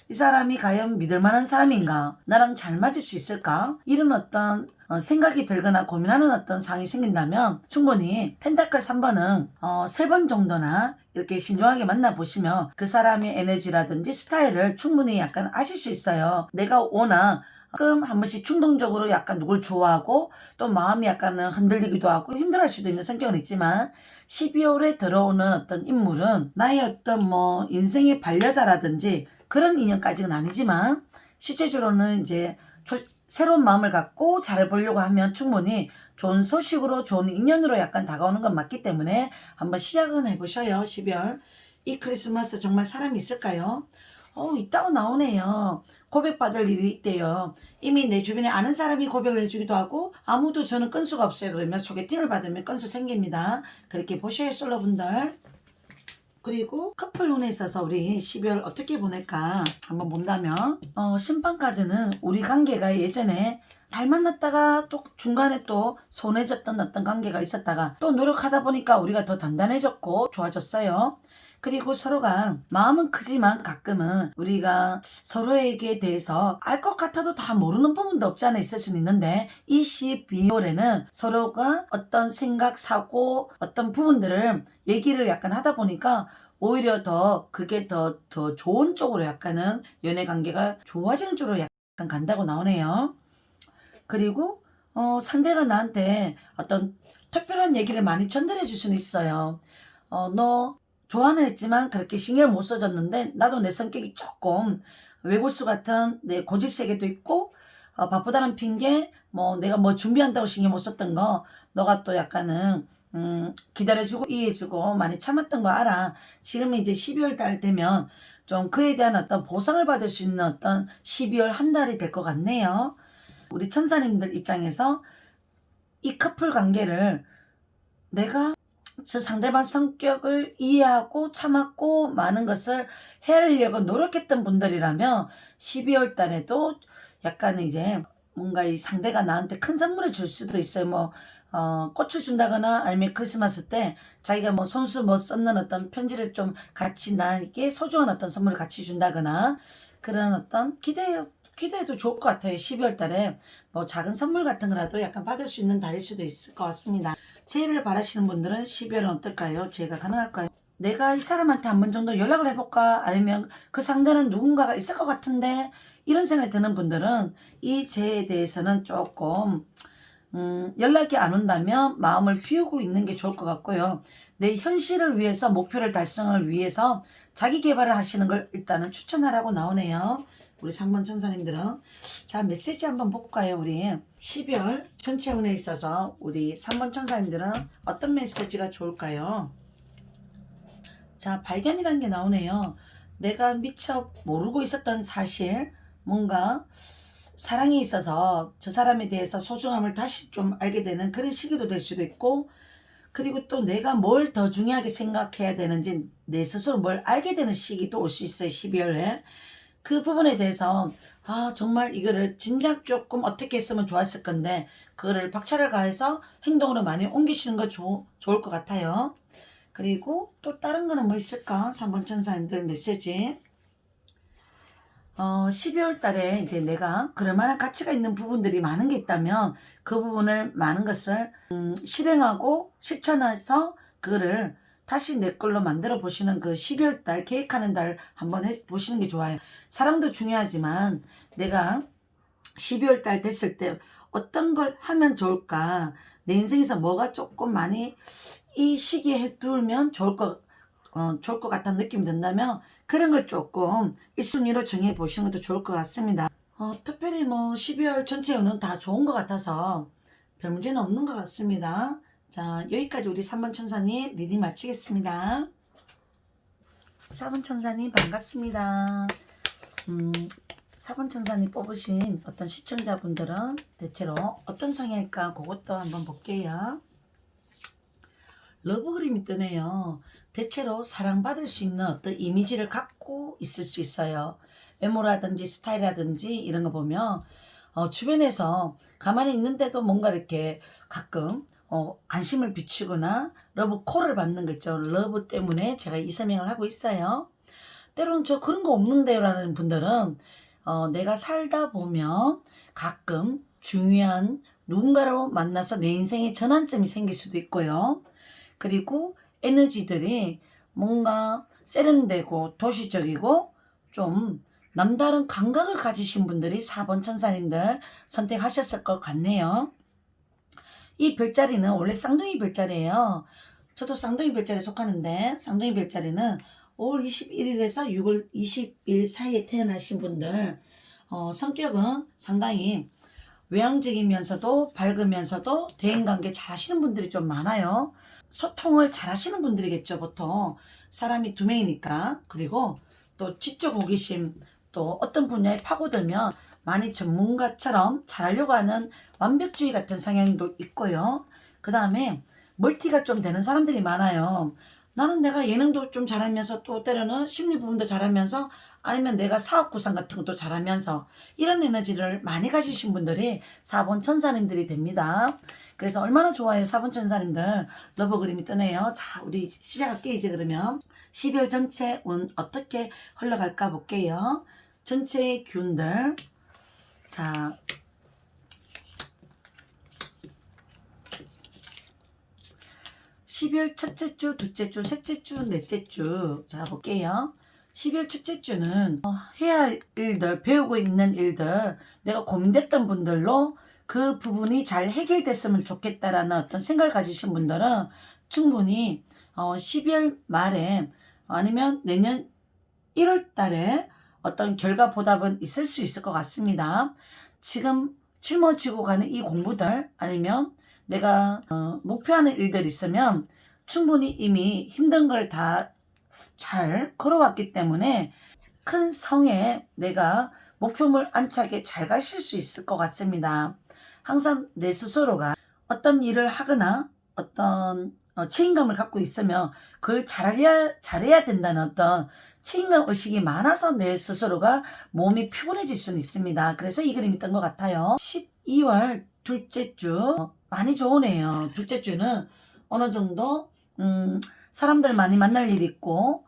이 사람이 과연 믿을 만한 사람인가? 나랑 잘 맞을 수 있을까? 이런 어떤 생각이 들거나 고민하는 어떤 상황이 생긴다면 충분히 펜타클 3번은 3번 정도나 이렇게 신중하게 만나보시면 그 사람의 에너지라든지 스타일을 충분히 약간 아실 수 있어요. 내가 워낙 가끔 한 번씩 충동적으로 약간 누굴 좋아하고 또 마음이 약간은 흔들리기도 하고 힘들어할 수도 있는 성격은 있지만 12월에 들어오는 어떤 인물은 나의 어떤 뭐 인생의 반려자라든지 그런 인연까지는 아니지만 실제적으로는 이제 새로운 마음을 갖고 잘해보려고 하면 충분히 좋은 소식으로 좋은 인연으로 약간 다가오는 건 맞기 때문에 한번 시작은 해보셔요. 12월 이 크리스마스 정말 사람이 있을까요? 있다고 나오네요. 고백받을 일이 있대요. 이미 내 주변에 아는 사람이 고백을 해주기도 하고 아무도 저는 건수가 없어요. 그러면 소개팅을 받으면 건수 생깁니다. 그렇게 보셔요, 솔로분들. 그리고 커플 운에 있어서 우리 12월 어떻게 보낼까 한번 본다면 심판카드는 우리 관계가 예전에 잘 만났다가 또 중간에 또 손해졌던 어떤 관계가 있었다가 또 노력하다 보니까 우리가 더 단단해졌고 좋아졌어요. 그리고 서로가 마음은 크지만 가끔은 우리가 서로에게 대해서 알 것 같아도 다 모르는 부분도 없지 않아 있을 수는 있는데 이 12월에는 서로가 어떤 생각, 사고 어떤 부분들을 얘기를 약간 하다 보니까 오히려 더 그게 더 좋은 쪽으로 약간은 연애 관계가 좋아지는 쪽으로 약간 간다고 나오네요. 그리고 상대가 나한테 어떤 특별한 얘기를 많이 전달해 줄 수는 있어요. 너 좋아는 했지만 그렇게 신경을 못 써줬는데 나도 내 성격이 조금 외골수 같은 내 고집세계도 있고 바쁘다는 핑계 뭐 내가 뭐 준비한다고 신경 못 썼던 거 너가 또 약간은 기다려주고 이해해주고 많이 참았던 거 알아. 지금 이제 12월 달 되면 좀 그에 대한 어떤 보상을 받을 수 있는 어떤 12월 한 달이 될 것 같네요. 우리 천사님들 입장에서 이 커플 관계를 내가 저 상대방 성격을 이해하고 참았고 많은 것을 헤아리려고 노력했던 분들이라면 12월 달에도 약간 이제 뭔가 이 상대가 나한테 큰 선물을 줄 수도 있어요. 뭐 꽃을 준다거나 아니면 크리스마스 때 자기가 뭐 손수 뭐 썼는 어떤 편지를 좀 같이 나에게 소중한 어떤 선물을 같이 준다거나 그런 어떤 기대해도 좋을 것 같아요. 12월 달에 뭐 작은 선물 같은 거라도 약간 받을 수 있는 달일 수도 있을 것 같습니다. 새해를 바라시는 분들은 12월은 어떨까요? 제가 가능할까요? 내가 이 사람한테 한 번 정도 연락을 해볼까? 아니면 그 상대는 누군가가 있을 것 같은데 이런 생각이 드는 분들은 이 재에 대해서는 조금 연락이 안 온다면 마음을 비우고 있는 게 좋을 것 같고요. 내 현실을 위해서 목표를 달성을 위해서 자기 개발을 하시는 걸 일단은 추천하라고 나오네요. 우리 3번 천사님들은. 자, 메시지 한번 볼까요? 우리 12월 전체 운에 있어서 우리 3번 천사님들은 어떤 메시지가 좋을까요? 자, 발견이라는 게 나오네요. 내가 미처 모르고 있었던 사실, 뭔가 사랑에 있어서 저 사람에 대해서 소중함을 다시 좀 알게 되는 그런 시기도 될 수도 있고, 그리고 또 내가 뭘 더 중요하게 생각해야 되는지 내 스스로 뭘 알게 되는 시기도 올 수 있어요. 12월에. 그 부분에 대해서 정말 이거를 진작 조금 어떻게 했으면 좋았을 건데 그거를 박차를 가해서 행동으로 많이 옮기시는 거 좋을 것 같아요. 그리고 또 다른 거는 뭐 있을까? 3번 천사님들 메시지. 12월 달에 이제 내가 그럴 만한 가치가 있는 부분들이 많은 게 있다면 그 부분을 많은 것을 실행하고 실천해서 그거를 다시 내 걸로 만들어 보시는 그 12월 달 계획하는 달 한번 해 보시는 게 좋아요. 사람도 중요하지만 내가 12월 달 됐을 때 어떤 걸 하면 좋을까? 내 인생에서 뭐가 조금 많이 이 시기에 해두면 좋을 것 좋을 것 같다는 느낌이 든다면 그런 걸 조금 1순위로 정해 보시는 것도 좋을 것 같습니다. 특별히 뭐 12월 전체 운은 다 좋은 것 같아서 별 문제는 없는 것 같습니다. 자, 여기까지 우리 3번 천사님 리딩 마치겠습니다. 4번 천사님 반갑습니다. 4번 천사님 뽑으신 어떤 시청자분들은 대체로 어떤 성향일까 그것도 한번 볼게요. 러브 그림이 뜨네요. 대체로 사랑받을 수 있는 어떤 이미지를 갖고 있을 수 있어요. 외모라든지 스타일이라든지 이런 거 보면 주변에서 가만히 있는데도 뭔가 이렇게 가끔 관심을 비추거나 러브 콜을 받는 거 있죠. 러브 때문에 제가 이서명을 하고 있어요. 때로는 저 그런 거 없는데요 라는 분들은 내가 살다 보면 가끔 중요한 누군가로 만나서 내 인생에 전환점이 생길 수도 있고요. 그리고 에너지들이 뭔가 세련되고 도시적이고 좀 남다른 감각을 가지신 분들이 4번 천사님들 선택하셨을 것 같네요. 이 별자리는 원래 쌍둥이 별자리예요. 저도 쌍둥이 별자리에 속하는데 쌍둥이 별자리는 5월 21일에서 6월 20일 사이에 태어나신 분들 성격은 상당히 외향적이면서도 밝으면서도 대인관계 잘 하시는 분들이 좀 많아요. 소통을 잘 하시는 분들이겠죠, 보통. 사람이 두 명이니까. 그리고 또 지적 호기심, 또 어떤 분야에 파고들면 많이 전문가처럼 잘하려고 하는 완벽주의 같은 성향도 있고요. 그 다음에 멀티가 좀 되는 사람들이 많아요. 나는 내가 예능도 좀 잘하면서 또 때로는 심리 부분도 잘하면서 아니면 내가 사업 구상 같은 것도 잘하면서 이런 에너지를 많이 가지신 분들이 4번 천사님들이 됩니다. 그래서 얼마나 좋아요. 4번 천사님들 러브 그림이 뜨네요. 자, 우리 시작할게요. 이제 그러면 12월 전체 운 어떻게 흘러갈까 볼게요. 전체의 기운들. 자, (12월) 첫째 주, 둘째 주, 셋째 주, 넷째 주. 자, 볼게요. 12월 첫째 주는 해야 할 일들, 배우고 있는 일들, 내가 고민됐던 분들로 그 부분이 잘 해결됐으면 좋겠다라는 어떤 생각을 가지신 분들은 충분히 12월 말에 아니면 내년 1월 달에 어떤 결과 보답은 있을 수 있을 것 같습니다. 지금 짊어지고 가는 이 공부들 아니면 내가 목표하는 일들이 있으면 충분히 이미 힘든 걸 다 잘 걸어왔기 때문에 큰 성에 내가 목표물 안착에 잘 가실 수 있을 것 같습니다. 항상 내 스스로가 어떤 일을 하거나 어떤 책임감을 갖고 있으면 그걸 잘해야 된다는 어떤 책임감 의식이 많아서 내 스스로가 몸이 피곤해질 수는 있습니다. 그래서 이 그림이 뜬 것 같아요. 12월 둘째 주 많이 좋으네요. 둘째 주는 어느 정도 사람들 많이 만날 일이 있고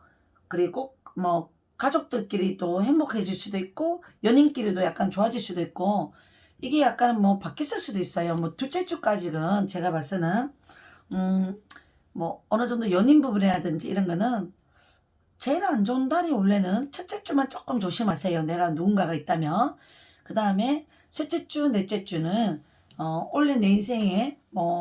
그리고 뭐 가족들끼리도 행복해질 수도 있고 연인끼리도 약간 좋아질 수도 있고 이게 약간 뭐 바뀌었을 수도 있어요. 뭐 둘째 주까지는 제가 봐서는 뭐 어느 정도 연인 부분이라든지 이런 거는 제일 안 좋은 달이 원래는 첫째 주만 조금 조심하세요. 내가 누군가가 있다면. 그 다음에 셋째 주, 넷째 주는 원래 내 인생에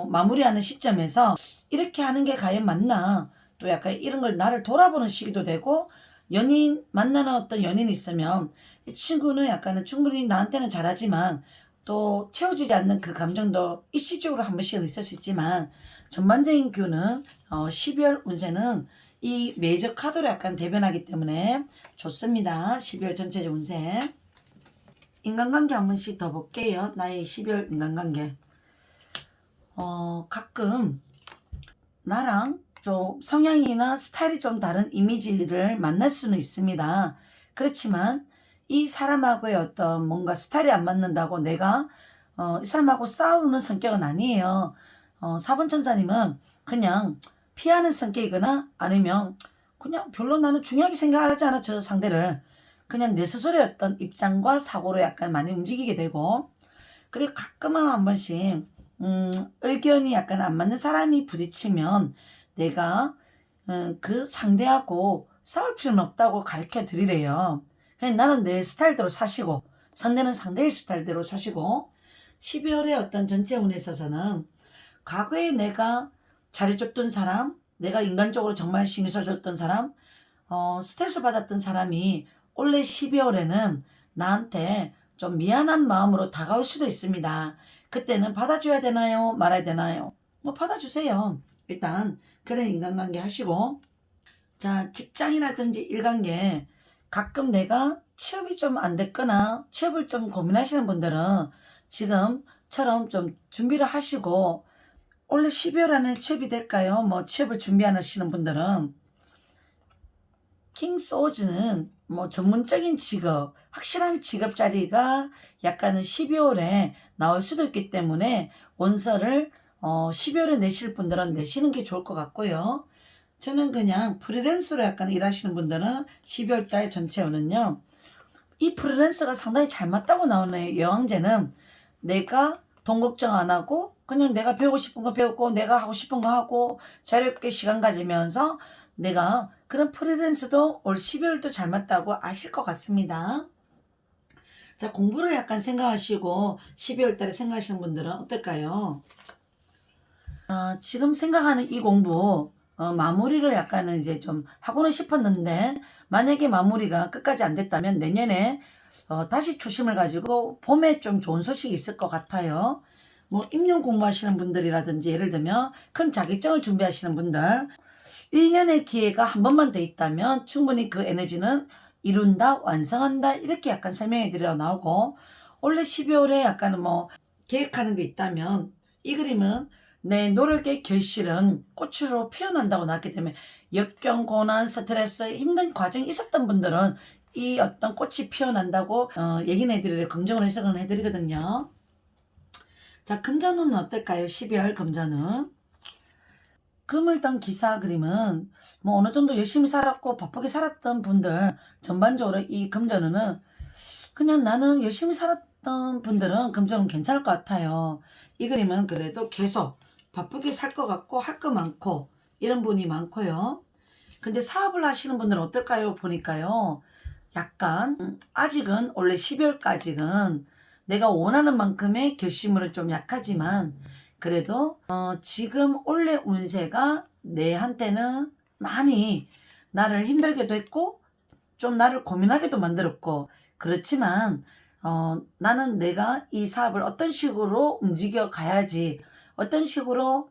마무리하는 시점에서 이렇게 하는 게 과연 맞나? 또 약간 이런 걸 나를 돌아보는 시기도 되고 연인 만나는 어떤 연인이 있으면 이 친구는 약간은 충분히 나한테는 잘하지만 또 채워지지 않는 그 감정도 일시적으로 한 번씩은 있을 수 있지만 전반적인 큐는 12월 운세는 이 메이저 카드로 약간 대변하기 때문에 좋습니다. 12월 전체적 운세. 인간관계 한 번씩 더 볼게요. 나의 12월 인간관계. 가끔 나랑 좀 성향이나 스타일이 좀 다른 이미지를 만날 수는 있습니다. 그렇지만 이 사람하고의 어떤 뭔가 스타일이 안 맞는다고 내가 이 사람하고 싸우는 성격은 아니에요. 4번 천사님은 그냥 피하는 성격이거나 아니면 그냥 별로 나는 중요하게 생각하지 않아 저 상대를 그냥 내 스스로의 어떤 입장과 사고로 약간 많이 움직이게 되고 그리고 가끔은 한 번씩 의견이 약간 안 맞는 사람이 부딪히면 내가 그 상대하고 싸울 필요는 없다고 가르쳐 드리래요. 그냥 나는 내 스타일대로 사시고 상대는 상대의 스타일대로 사시고 12월의 어떤 전체 운에 있어서는 과거에 내가 잘해줬던 사람 내가 인간적으로 정말 신경 써줬던 사람, 스트레스 받았던 사람이 올해 12월에는 나한테 좀 미안한 마음으로 다가올 수도 있습니다. 그때는 받아줘야 되나요? 말아야 되나요? 뭐 받아주세요. 일단 그런 인간관계 하시고, 자, 직장이라든지 일관계, 가끔 내가 취업이 좀 안 됐거나 취업을 좀 고민하시는 분들은 지금처럼 좀 준비를 하시고, 올해 12월 안에 취업이 될까요? 뭐 취업을 준비하시는 분들은 킹 소즈는 뭐 전문적인 직업, 확실한 직업 자리가 약간은 12월에 나올 수도 있기 때문에 원서를 12월에 내실 분들은 내시는 게 좋을 것 같고요. 저는 그냥 프리랜서로 약간 일하시는 분들은 12월 달 전체로는요, 이 프리랜서가 상당히 잘 맞다고 나오네요. 여왕제는 내가 돈 걱정 안 하고 그냥 내가 배우고 싶은 거 배우고 내가 하고 싶은 거 하고 자유롭게 시간 가지면서 내가 그런 프리랜서도 올 12월도 잘 맞다고 아실 것 같습니다. 자, 공부를 약간 생각하시고 12월 달에 생각하시는 분들은 어떨까요? 지금 생각하는 이 공부 마무리를 약간은 이제 좀 하고는 싶었는데, 만약에 마무리가 끝까지 안 됐다면 내년에 다시 초심을 가지고 봄에 좀 좋은 소식이 있을 것 같아요. 뭐 임용 공부하시는 분들이라든지, 예를 들면 큰 자격증을 준비하시는 분들, 1년의 기회가 한 번만 더 있다면 충분히 그 에너지는 이룬다, 완성한다, 이렇게 약간 설명해 드려 나오고, 원래 12월에 약간 뭐 계획하는 게 있다면 이 그림은 내 노력의 결실은 꽃으로 피어난다고 나왔기 때문에, 역경, 고난, 스트레스, 힘든 과정이 있었던 분들은 이 어떤 꽃이 피어난다고 얘기는 해드리려, 긍정을 해석은 해드리거든요. 자, 금전운은 어떨까요? 12월 금전운. 금을 딴 기사 그림은 뭐 어느 정도 열심히 살았고 바쁘게 살았던 분들, 전반적으로 이 금전운은 그냥 나는 열심히 살았던 분들은 금전은 괜찮을 것 같아요. 이 그림은 그래도 계속 바쁘게 살 것 같고 할 거 많고 이런 분이 많고요. 근데 사업을 하시는 분들은 어떨까요? 보니까요, 약간 아직은 원래 12월까지는 내가 원하는 만큼의 결심으로 좀 약하지만, 그래도 지금 올해 운세가 내한테는 많이 나를 힘들게도 했고 좀 나를 고민하게도 만들었고, 그렇지만 나는 내가 이 사업을 어떤 식으로 움직여 가야지, 어떤 식으로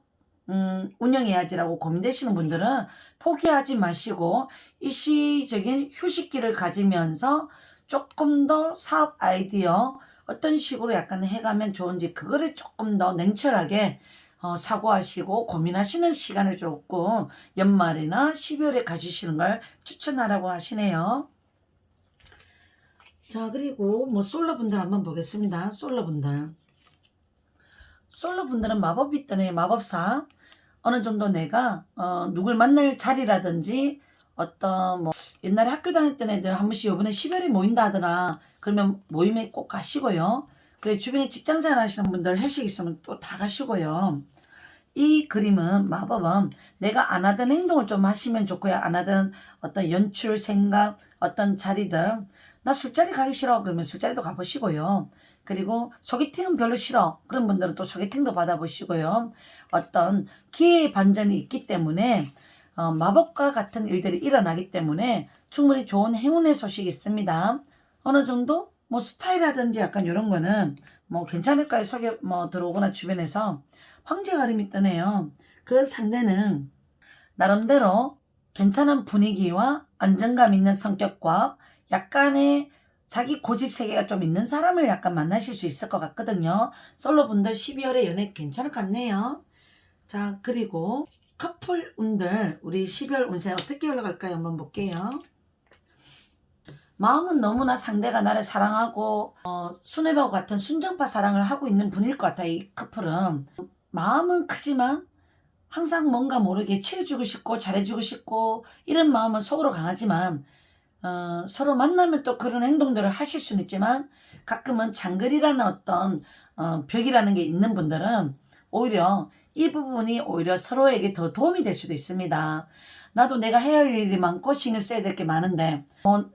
운영해야지라고 고민되시는 분들은 포기하지 마시고 일시적인 휴식기를 가지면서 조금 더 사업 아이디어 어떤 식으로 약간 해가면 좋은지, 그거를 조금 더 냉철하게 사고하시고 고민하시는 시간을 조금 연말이나 12월에 가지시는 걸 추천하라고 하시네요. 자, 그리고 뭐 솔로분들 한번 보겠습니다. 솔로분들은 마법이 있다네. 마법사. 어느 정도 내가 누굴 만날 자리라든지, 어떤 뭐 옛날에 학교 다닐 때 애들 한 번씩 요번에 10월에 모인다 하더라. 그러면 모임에 꼭 가시고요. 그리고 주변에 직장생활 하시는 분들 회식 있으면 또 다 가시고요. 이 그림은, 마법은 내가 안 하던 행동을 좀 하시면 좋고요. 안 하던 어떤 연출, 생각, 어떤 자리들, 나 술자리 가기 싫어 그러면 술자리도 가보시고요. 그리고 소개팅은 별로 싫어 그런 분들은 또 소개팅도 받아보시고요. 어떤 기회의 반전이 있기 때문에 마법과 같은 일들이 일어나기 때문에 충분히 좋은 행운의 소식이 있습니다. 어느 정도 뭐 스타일이라든지 약간 이런 거는 뭐 괜찮을까요? 소개 뭐 들어오거나 주변에서 황제 가림이 뜨네요. 그 상대는 나름대로 괜찮은 분위기와 안정감 있는 성격과 약간의 자기 고집 세계가 좀 있는 사람을 약간 만나실 수 있을 것 같거든요. 솔로분들 12월에 연애 괜찮을 것 같네요. 자, 그리고 커플 운들 우리 12월 운세 어떻게 올라갈까요? 한번 볼게요. 마음은 너무나 상대가 나를 사랑하고 수뇌바와 같은 순정파 사랑을 하고 있는 분일 것 같아요. 이 커플은 마음은 크지만 항상 뭔가 모르게 채워주고 싶고 잘해주고 싶고 이런 마음은 속으로 강하지만, 서로 만나면 또 그런 행동들을 하실 수는 있지만 가끔은 장거리라는 어떤 벽이라는 게 있는 분들은 오히려 이 부분이 오히려 서로에게 더 도움이 될 수도 있습니다. 나도 내가 해야 할 일이 많고 신경 써야 될 게 많은데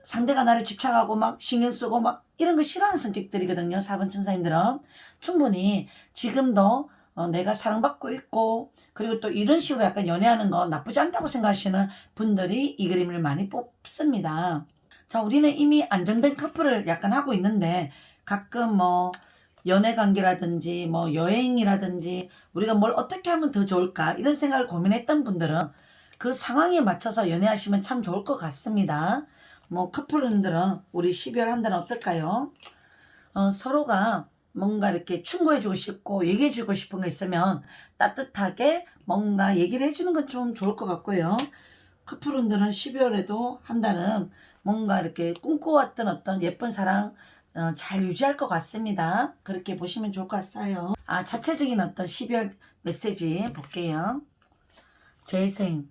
상대가 나를 집착하고 막 신경 쓰고 막 이런 거 싫어하는 성격들이거든요. 4번 천사님들은 충분히 지금도 내가 사랑받고 있고 그리고 또 이런 식으로 약간 연애하는 거 나쁘지 않다고 생각하시는 분들이 이 그림을 많이 뽑습니다. 자, 우리는 이미 안정된 커플을 약간 하고 있는데 가끔 뭐 연애 관계라든지 뭐 여행이라든지 우리가 뭘 어떻게 하면 더 좋을까 이런 생각을 고민했던 분들은 그 상황에 맞춰서 연애하시면 참 좋을 것 같습니다. 뭐 커플분들은 우리 12월 한 달은 어떨까요? 서로가 뭔가 이렇게 충고해주고 싶고 얘기해주고 싶은 거 있으면 따뜻하게 뭔가 얘기를 해주는 건 좀 좋을 것 같고요. 커플분들은 12월에도 한 달은 뭔가 이렇게 꿈꿔왔던 어떤 예쁜 사랑 잘 유지할 것 같습니다. 그렇게 보시면 좋을 것 같아요. 자체적인 어떤 12월 메시지 볼게요. 재생.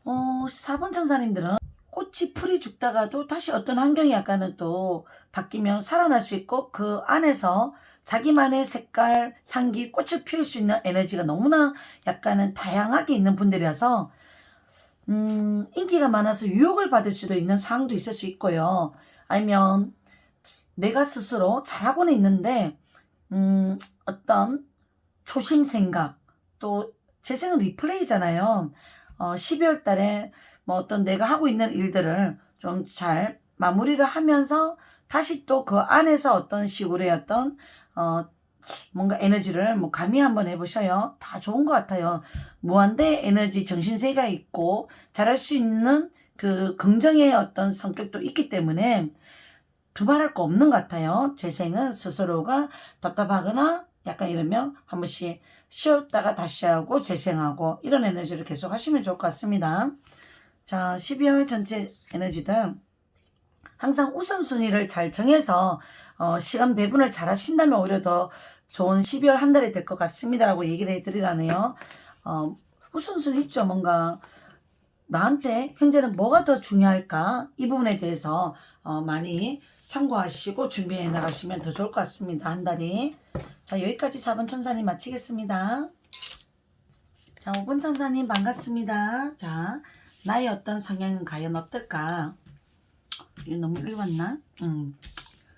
4번 천사님들은 꽃이 풀이 죽다가도 다시 어떤 환경이 약간은 또 바뀌면 살아날 수 있고 그 안에서 자기만의 색깔, 향기, 꽃을 피울 수 있는 에너지가 너무나 약간은 다양하게 있는 분들이라서 인기가 많아서 유혹을 받을 수도 있는 상황도 있을 수 있고요. 아니면 내가 스스로 잘하고는 있는데 어떤 초심 생각 또 재생은 리플레이잖아요. 12월 달에 뭐 어떤 내가 하고 있는 일들을 좀 잘 마무리를 하면서 다시 또 그 안에서 어떤 식으로의 어떤 뭔가 에너지를 뭐 가미 한번 해보셔요. 다 좋은 것 같아요. 무한대 에너지 정신세가 있고 잘할 수 있는 그 긍정의 어떤 성격도 있기 때문에 두말할 거 없는 것 같아요. 재생은 스스로가 답답하거나 약간 이러면 한 번씩 쉬었다가 다시 하고 재생하고 이런 에너지를 계속 하시면 좋을 것 같습니다. 자, 12월 전체 에너지들 항상 우선순위를 잘 정해서 시간 배분을 잘 하신다면 오히려 더 좋은 12월 한 달이 될 것 같습니다 라고 얘기를 해드리라네요. 우선순위 있죠. 뭔가 나한테 현재는 뭐가 더 중요할까 이 부분에 대해서 많이 참고하시고 준비해 나가시면 더 좋을 것 같습니다. 한 달이. 자, 여기까지 4번 천사님 마치겠습니다. 자, 5번 천사님 반갑습니다. 자, 나의 어떤 성향은 과연 어떨까? 이거 너무 읽었나?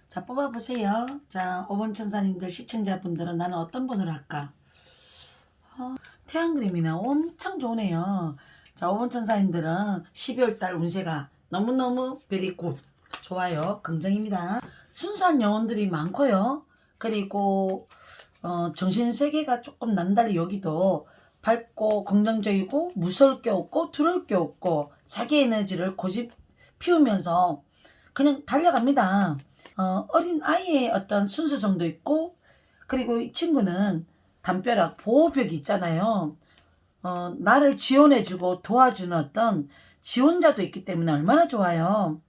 자, 뽑아보세요. 자, 5번 천사님들 시청자분들은 나는 어떤 분으로 할까? 태양 그림이네. 엄청 좋네요. 자, 5번 천사님들은 12월달 운세가 너무너무 베리 굿. 좋아요. 긍정입니다. 순수한 영혼들이 많고요. 그리고 정신세계가 조금 남달리 여기도 밝고 긍정적이고 무서울 게 없고 두려울 게 없고 자기 에너지를 고집 피우면서 그냥 달려갑니다. 어린 아이의 어떤 순수성도 있고 그리고 이 친구는 담벼락 보호벽이 있잖아요. 나를 지원해주고 도와주는 어떤 지원자도 있기 때문에 얼마나 좋아요.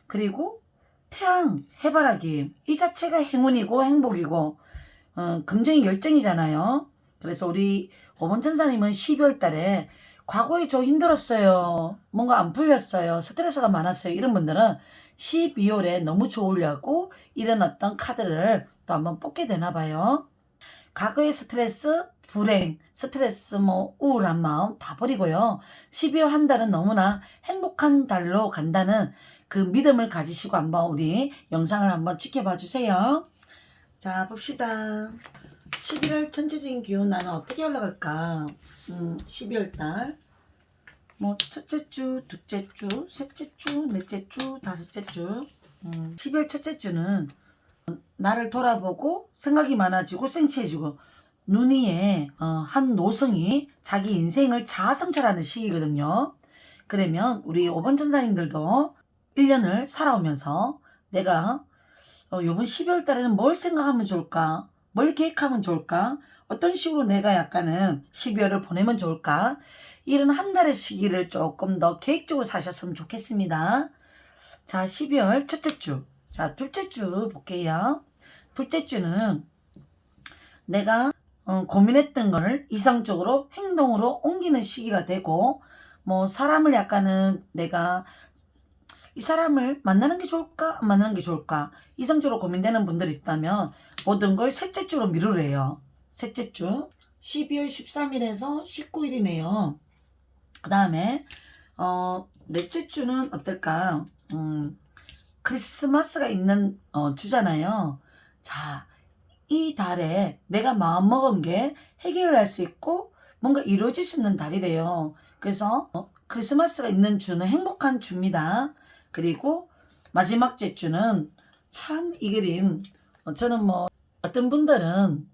그리고 태양, 해바라기 이 자체가 행운이고 행복이고 굉장히 열정이잖아요. 그래서 우리 5번 천사님은 12월 달에 과거에 좀 힘들었어요. 뭔가 안 풀렸어요. 스트레스가 많았어요. 이런 분들은 12월에 너무 좋으려고 이런 어떤 카드를 또 한번 뽑게 되나 봐요. 과거의 스트레스, 불행, 스트레스, 뭐 우울한 마음 다 버리고요. 12월 한 달은 너무나 행복한 달로 간다는 그 믿음을 가지시고 한번 우리 영상을 한번 지켜봐 주세요. 자, 봅시다. 11월 전체적인 기운 나는 어떻게 올라갈까? 12월 달. 뭐 첫째 주, 둘째 주, 셋째 주, 넷째 주, 다섯째 주. 12월 첫째 주는 나를 돌아보고 생각이 많아지고 생치해지고 눈 위에 한 노성이 자기 인생을 자아성찰하는 시기거든요. 그러면 우리 5번 천사님들도 1년을 살아오면서 내가 요번 12월 달에는 뭘 생각하면 좋을까? 뭘 계획하면 좋을까? 어떤 식으로 내가 약간은 12월을 보내면 좋을까? 이런 한 달의 시기를 조금 더 계획적으로 사셨으면 좋겠습니다. 자, 12월 첫째 주. 자, 둘째 주 볼게요. 둘째 주는 내가 고민했던 거를 이상적으로 행동으로 옮기는 시기가 되고 뭐 사람을 약간은 내가 이 사람을 만나는 게 좋을까? 안 만나는 게 좋을까? 이성적으로 고민되는 분들이 있다면 모든 걸 셋째 주로 미루래요. 셋째 주 12월 13일에서 19일이네요. 그 다음에 넷째 주는 어떨까? 크리스마스가 있는 주잖아요. 자, 이 달에 내가 마음먹은 게 해결할 수 있고 뭔가 이루어질 수 있는 달이래요. 그래서 크리스마스가 있는 주는 행복한 주입니다. 그리고 마지막 째 주는 참 이 그림, 저는 뭐 어떤 분들은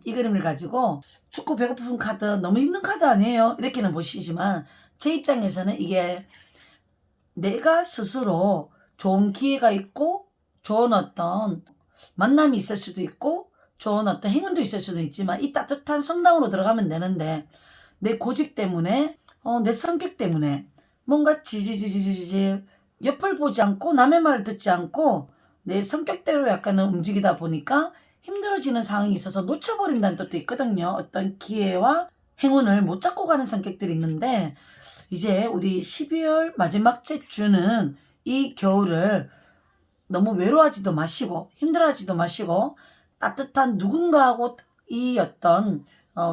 이 그림을 가지고 춥고 배고픈 카드, 너무 힘든 카드 아니에요? 이렇게는 보시지만 제 입장에서는 이게 내가 스스로 좋은 기회가 있고 좋은 어떤 만남이 있을 수도 있고 좋은 어떤 행운도 있을 수도 있지만 이 따뜻한 성당으로 들어가면 되는데 내 고집 때문에 내 성격 때문에 뭔가 지지지지지지 옆을 보지 않고 남의 말을 듣지 않고 내 성격대로 약간은 움직이다 보니까 힘들어지는 상황이 있어서 놓쳐버린다는 뜻도 있거든요. 어떤 기회와 행운을 못 잡고 가는 성격들이 있는데 이제 우리 12월 마지막 주는 이 겨울을 너무 외로워하지도 마시고 힘들어하지도 마시고 따뜻한 누군가하고 이 어떤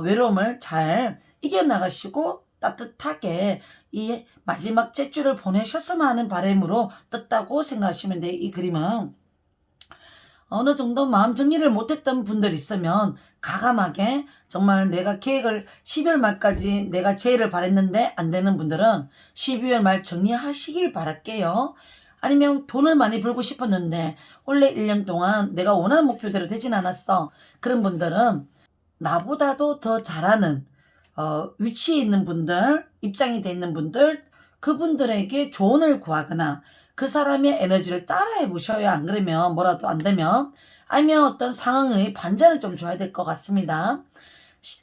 외로움을 잘 이겨나가시고 따뜻하게 이 마지막 째주를 보내셨으면 하는 바람으로 떴다고 생각하시면 돼요. 이 그림은 어느 정도 마음 정리를 못했던 분들 있으면 가감하게 정말 내가 계획을 12월 말까지 내가 제의를 바랬는데 안 되는 분들은 12월 말 정리하시길 바랄게요. 아니면 돈을 많이 벌고 싶었는데 원래 1년 동안 내가 원하는 목표대로 되진 않았어. 그런 분들은 나보다도 더 잘하는 위치에 있는 분들, 입장이 돼 있는 분들, 그분들에게 조언을 구하거나 그 사람의 에너지를 따라해 보셔야, 안 그러면 뭐라도 안 되면, 아니면 어떤 상황의 반전을 좀 줘야 될 것 같습니다.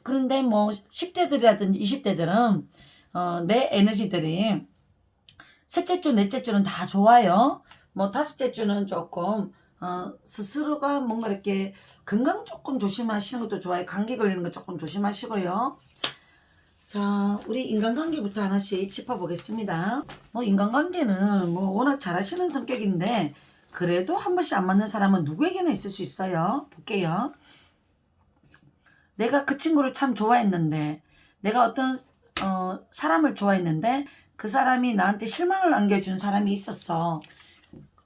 그런데 뭐 10대들이라든지 20대들은 내 에너지들이 셋째 주, 넷째 주는 다 좋아요. 뭐 다섯째 주는 조금 스스로가 뭔가 이렇게 건강 조금 조심하시는 것도 좋아요. 감기 걸리는 거 조금 조심하시고요. 자, 우리 인간관계부터 하나씩 짚어보겠습니다. 뭐 인간관계는 뭐 워낙 잘하시는 성격인데 그래도 한 번씩 안 맞는 사람은 누구에게나 있을 수 있어요. 볼게요. 내가 그 친구를 참 좋아했는데, 내가 어떤 사람을 좋아했는데 그 사람이 나한테 실망을 안겨준 사람이 있었어.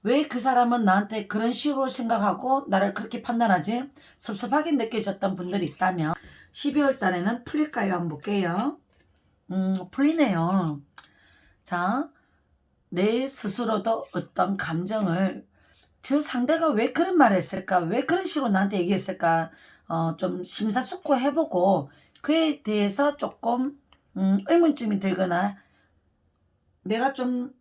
왜 그 사람은 나한테 그런 식으로 생각하고 나를 그렇게 판단하지? 섭섭하게 느껴졌던 분들이 있다면 12월 달에는 풀릴까요? 한번 볼게요. 풀리네요. 자, 내 스스로도 어떤 감정을, 저 상대가 왜 그런 말을 했을까? 왜 그런 식으로 나한테 얘기했을까? 좀 심사숙고 해보고 그에 대해서 조금 의문점이 들거나 내가 좀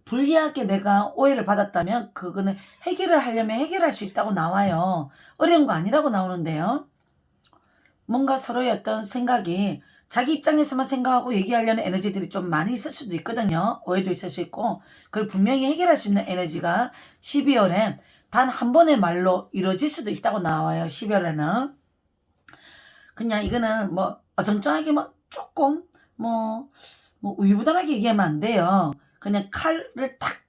불리하게 내가 오해를 받았다면 그거는 해결을 하려면 해결할 수 있다고 나와요. 어려운 거 아니라고 나오는데요. 뭔가 서로의 어떤 생각이 자기 입장에서만 생각하고 얘기하려는 에너지들이 좀 많이 있을 수도 있거든요. 오해도 있을 수 있고 그걸 분명히 해결할 수 있는 에너지가 12월에 단 한 번의 말로 이루어질 수도 있다고 나와요. 12월에는 그냥 이거는 뭐 어정쩡하게 뭐 조금 뭐 우유부단하게 얘기하면 안 돼요. 그냥 칼을 탁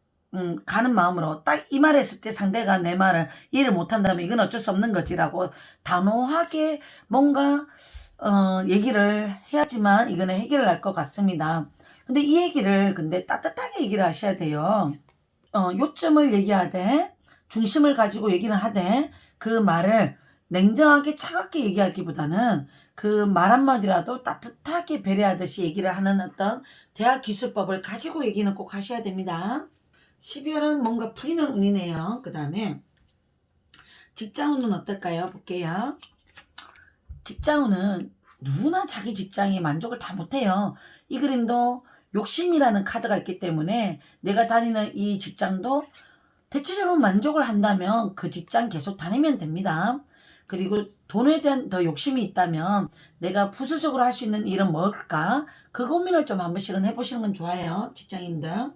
가는 마음으로 딱 이 말 했을 때 상대가 내 말을 이해를 못한다면 이건 어쩔 수 없는 거지라고 단호하게 뭔가 얘기를 해야지만 이거는 해결을 할 것 같습니다. 근데 이 얘기를 근데 따뜻하게 얘기를 하셔야 돼요. 요점을 얘기하되 중심을 가지고 얘기를 하되 그 말을 냉정하게 차갑게 얘기하기보다는 그 말 한마디라도 따뜻하게 배려하듯이 얘기를 하는 어떤 대화 기술법을 가지고 얘기는 꼭 하셔야 됩니다. 12월은 뭔가 풀리는 운이네요. 그 다음에 직장운은 어떨까요? 볼게요. 직장운은 누구나 자기 직장에 만족을 다 못해요. 이 그림도 욕심이라는 카드가 있기 때문에 내가 다니는 이 직장도 대체적으로 만족을 한다면 그 직장 계속 다니면 됩니다. 그리고 돈에 대한 더 욕심이 있다면 내가 부수적으로 할 수 있는 일은 뭘까? 그 고민을 좀 한 번씩은 해보시는 건 좋아요. 직장인들.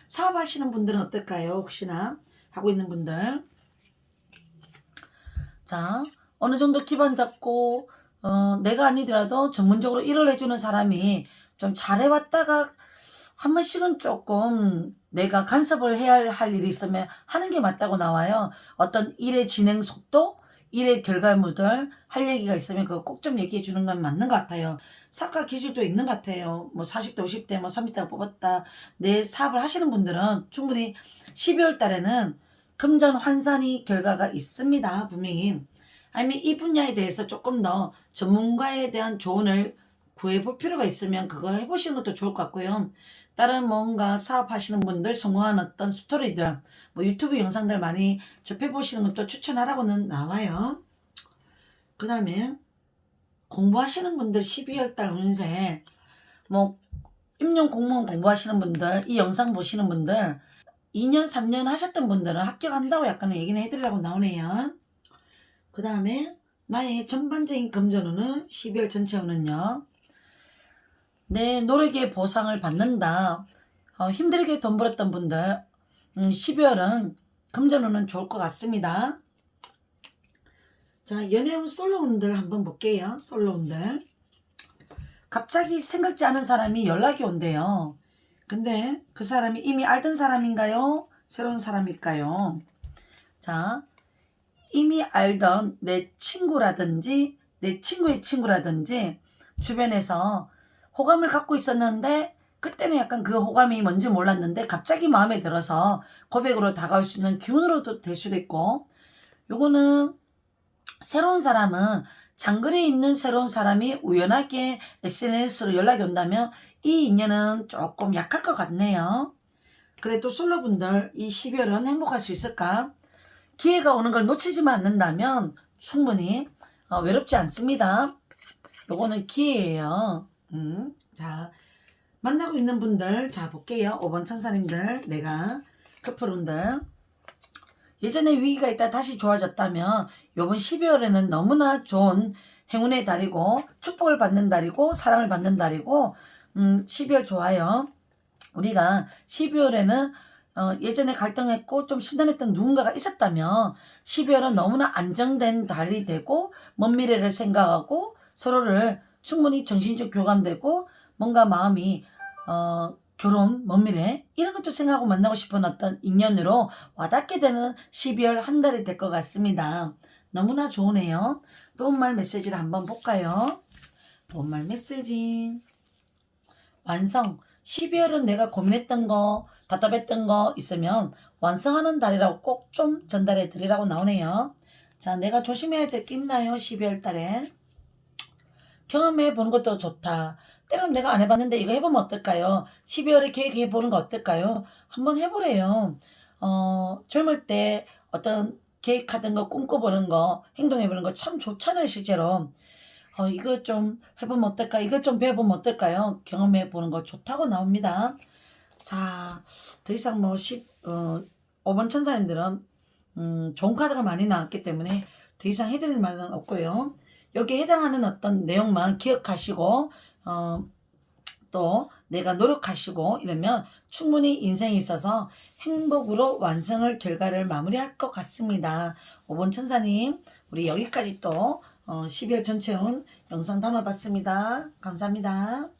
사업하시는 분들은 어떨까요? 혹시나 하고 있는 분들. 자, 어느 정도 기반 잡고 내가 아니더라도 전문적으로 일을 해주는 사람이 좀 잘해왔다가 한 번씩은 조금 내가 간섭을 해야 할 일이 있으면 하는 게 맞다고 나와요. 어떤 일의 진행 속도, 일의 결과물들 할 얘기가 있으면 그거 꼭 좀 얘기해 주는 건 맞는 것 같아요. 사과 기질도 있는 것 같아요. 뭐 40대, 50대, 뭐 30대가 뽑았다. 내 사업을 하시는 분들은 충분히 12월 달에는 금전 환산이 결과가 있습니다. 분명히. 아니면 이 분야에 대해서 조금 더 전문가에 대한 조언을 구해볼 필요가 있으면 그거 해보시는 것도 좋을 것 같고요. 다른 뭔가 사업하시는 분들 성공한 어떤 스토리들, 뭐 유튜브 영상들 많이 접해보시는 것도 추천하라고는 나와요. 그 다음에 공부하시는 분들 12월 달 운세, 뭐 임용 공무원 공부하시는 분들, 이 영상 보시는 분들 2년 3년 하셨던 분들은 합격한다고 약간 얘기는 해드리라고 나오네요. 그 다음에 나의 전반적인 금전운은 12월 전체 운은요. 내 노력의 보상을 받는다. 힘들게 돈 벌었던 분들 12월은 금전운은 좋을 것 같습니다. 자, 연애운 솔로운들 한번 볼게요. 솔로운들. 갑자기 생각지 않은 사람이 연락이 온대요. 근데 그 사람이 이미 알던 사람인가요? 새로운 사람일까요? 자, 이미 알던 내 친구라든지 내 친구의 친구라든지 주변에서 호감을 갖고 있었는데 그때는 약간 그 호감이 뭔지 몰랐는데 갑자기 마음에 들어서 고백으로 다가올 수 있는 기운으로도 될 수도 있고, 요거는 새로운 사람은 장거리에 있는 새로운 사람이 우연하게 SNS로 연락이 온다면 이 인연은 조금 약할 것 같네요. 그래도 솔로분들 이 12월은 행복할 수 있을까? 기회가 오는 걸 놓치지만 않는다면 충분히 외롭지 않습니다. 요거는 기회예요. 자, 만나고 있는 분들 자 볼게요. 5번 천사님들, 내가 커플분들 예전에 위기가 있다 다시 좋아졌다면 요번 12월에는 너무나 좋은 행운의 달이고 축복을 받는 달이고 사랑을 받는 달이고 12월 좋아요. 우리가 12월에는 예전에 갈등했고 좀 심란했던 누군가가 있었다면 12월은 너무나 안정된 달이 되고 먼 미래를 생각하고 서로를 충분히 정신적 교감되고 뭔가 마음이 결혼, 먼 미래 이런 것도 생각하고 만나고 싶은 어떤 인연으로 와닿게 되는 12월 한 달이 될 것 같습니다. 너무나 좋으네요. 도움말 메시지를 한번 볼까요? 도움말 메시지 완성. 12월은 내가 고민했던 거 답답했던 거 있으면 완성하는 달이라고 꼭 좀 전달해 드리라고 나오네요. 자, 내가 조심해야 될 게 있나요? 12월 달에 경험해 보는 것도 좋다. 때론 내가 안 해봤는데 이거 해보면 어떨까요? 12월에 계획해 보는 거 어떨까요? 한번 해보래요. 젊을 때 어떤 계획하던 거 꿈꿔보는 거 행동해보는 거 참 좋잖아요. 실제로 이거 좀 해보면 어떨까? 이거 좀 배워보면 어떨까요? 경험해보는 거 좋다고 나옵니다. 자, 더 이상 뭐 5번 천사님들은 좋은 카드가 많이 나왔기 때문에 더 이상 해드릴 말은 없고요. 여기에 해당하는 어떤 내용만 기억하시고 또 내가 노력하시고 이러면 충분히 인생에 있어서 행복으로 완성을 결과를 마무리할 것 같습니다. 5번 천사님, 우리 여기까지 또 12월 전체 운 영상 담아봤습니다. 감사합니다.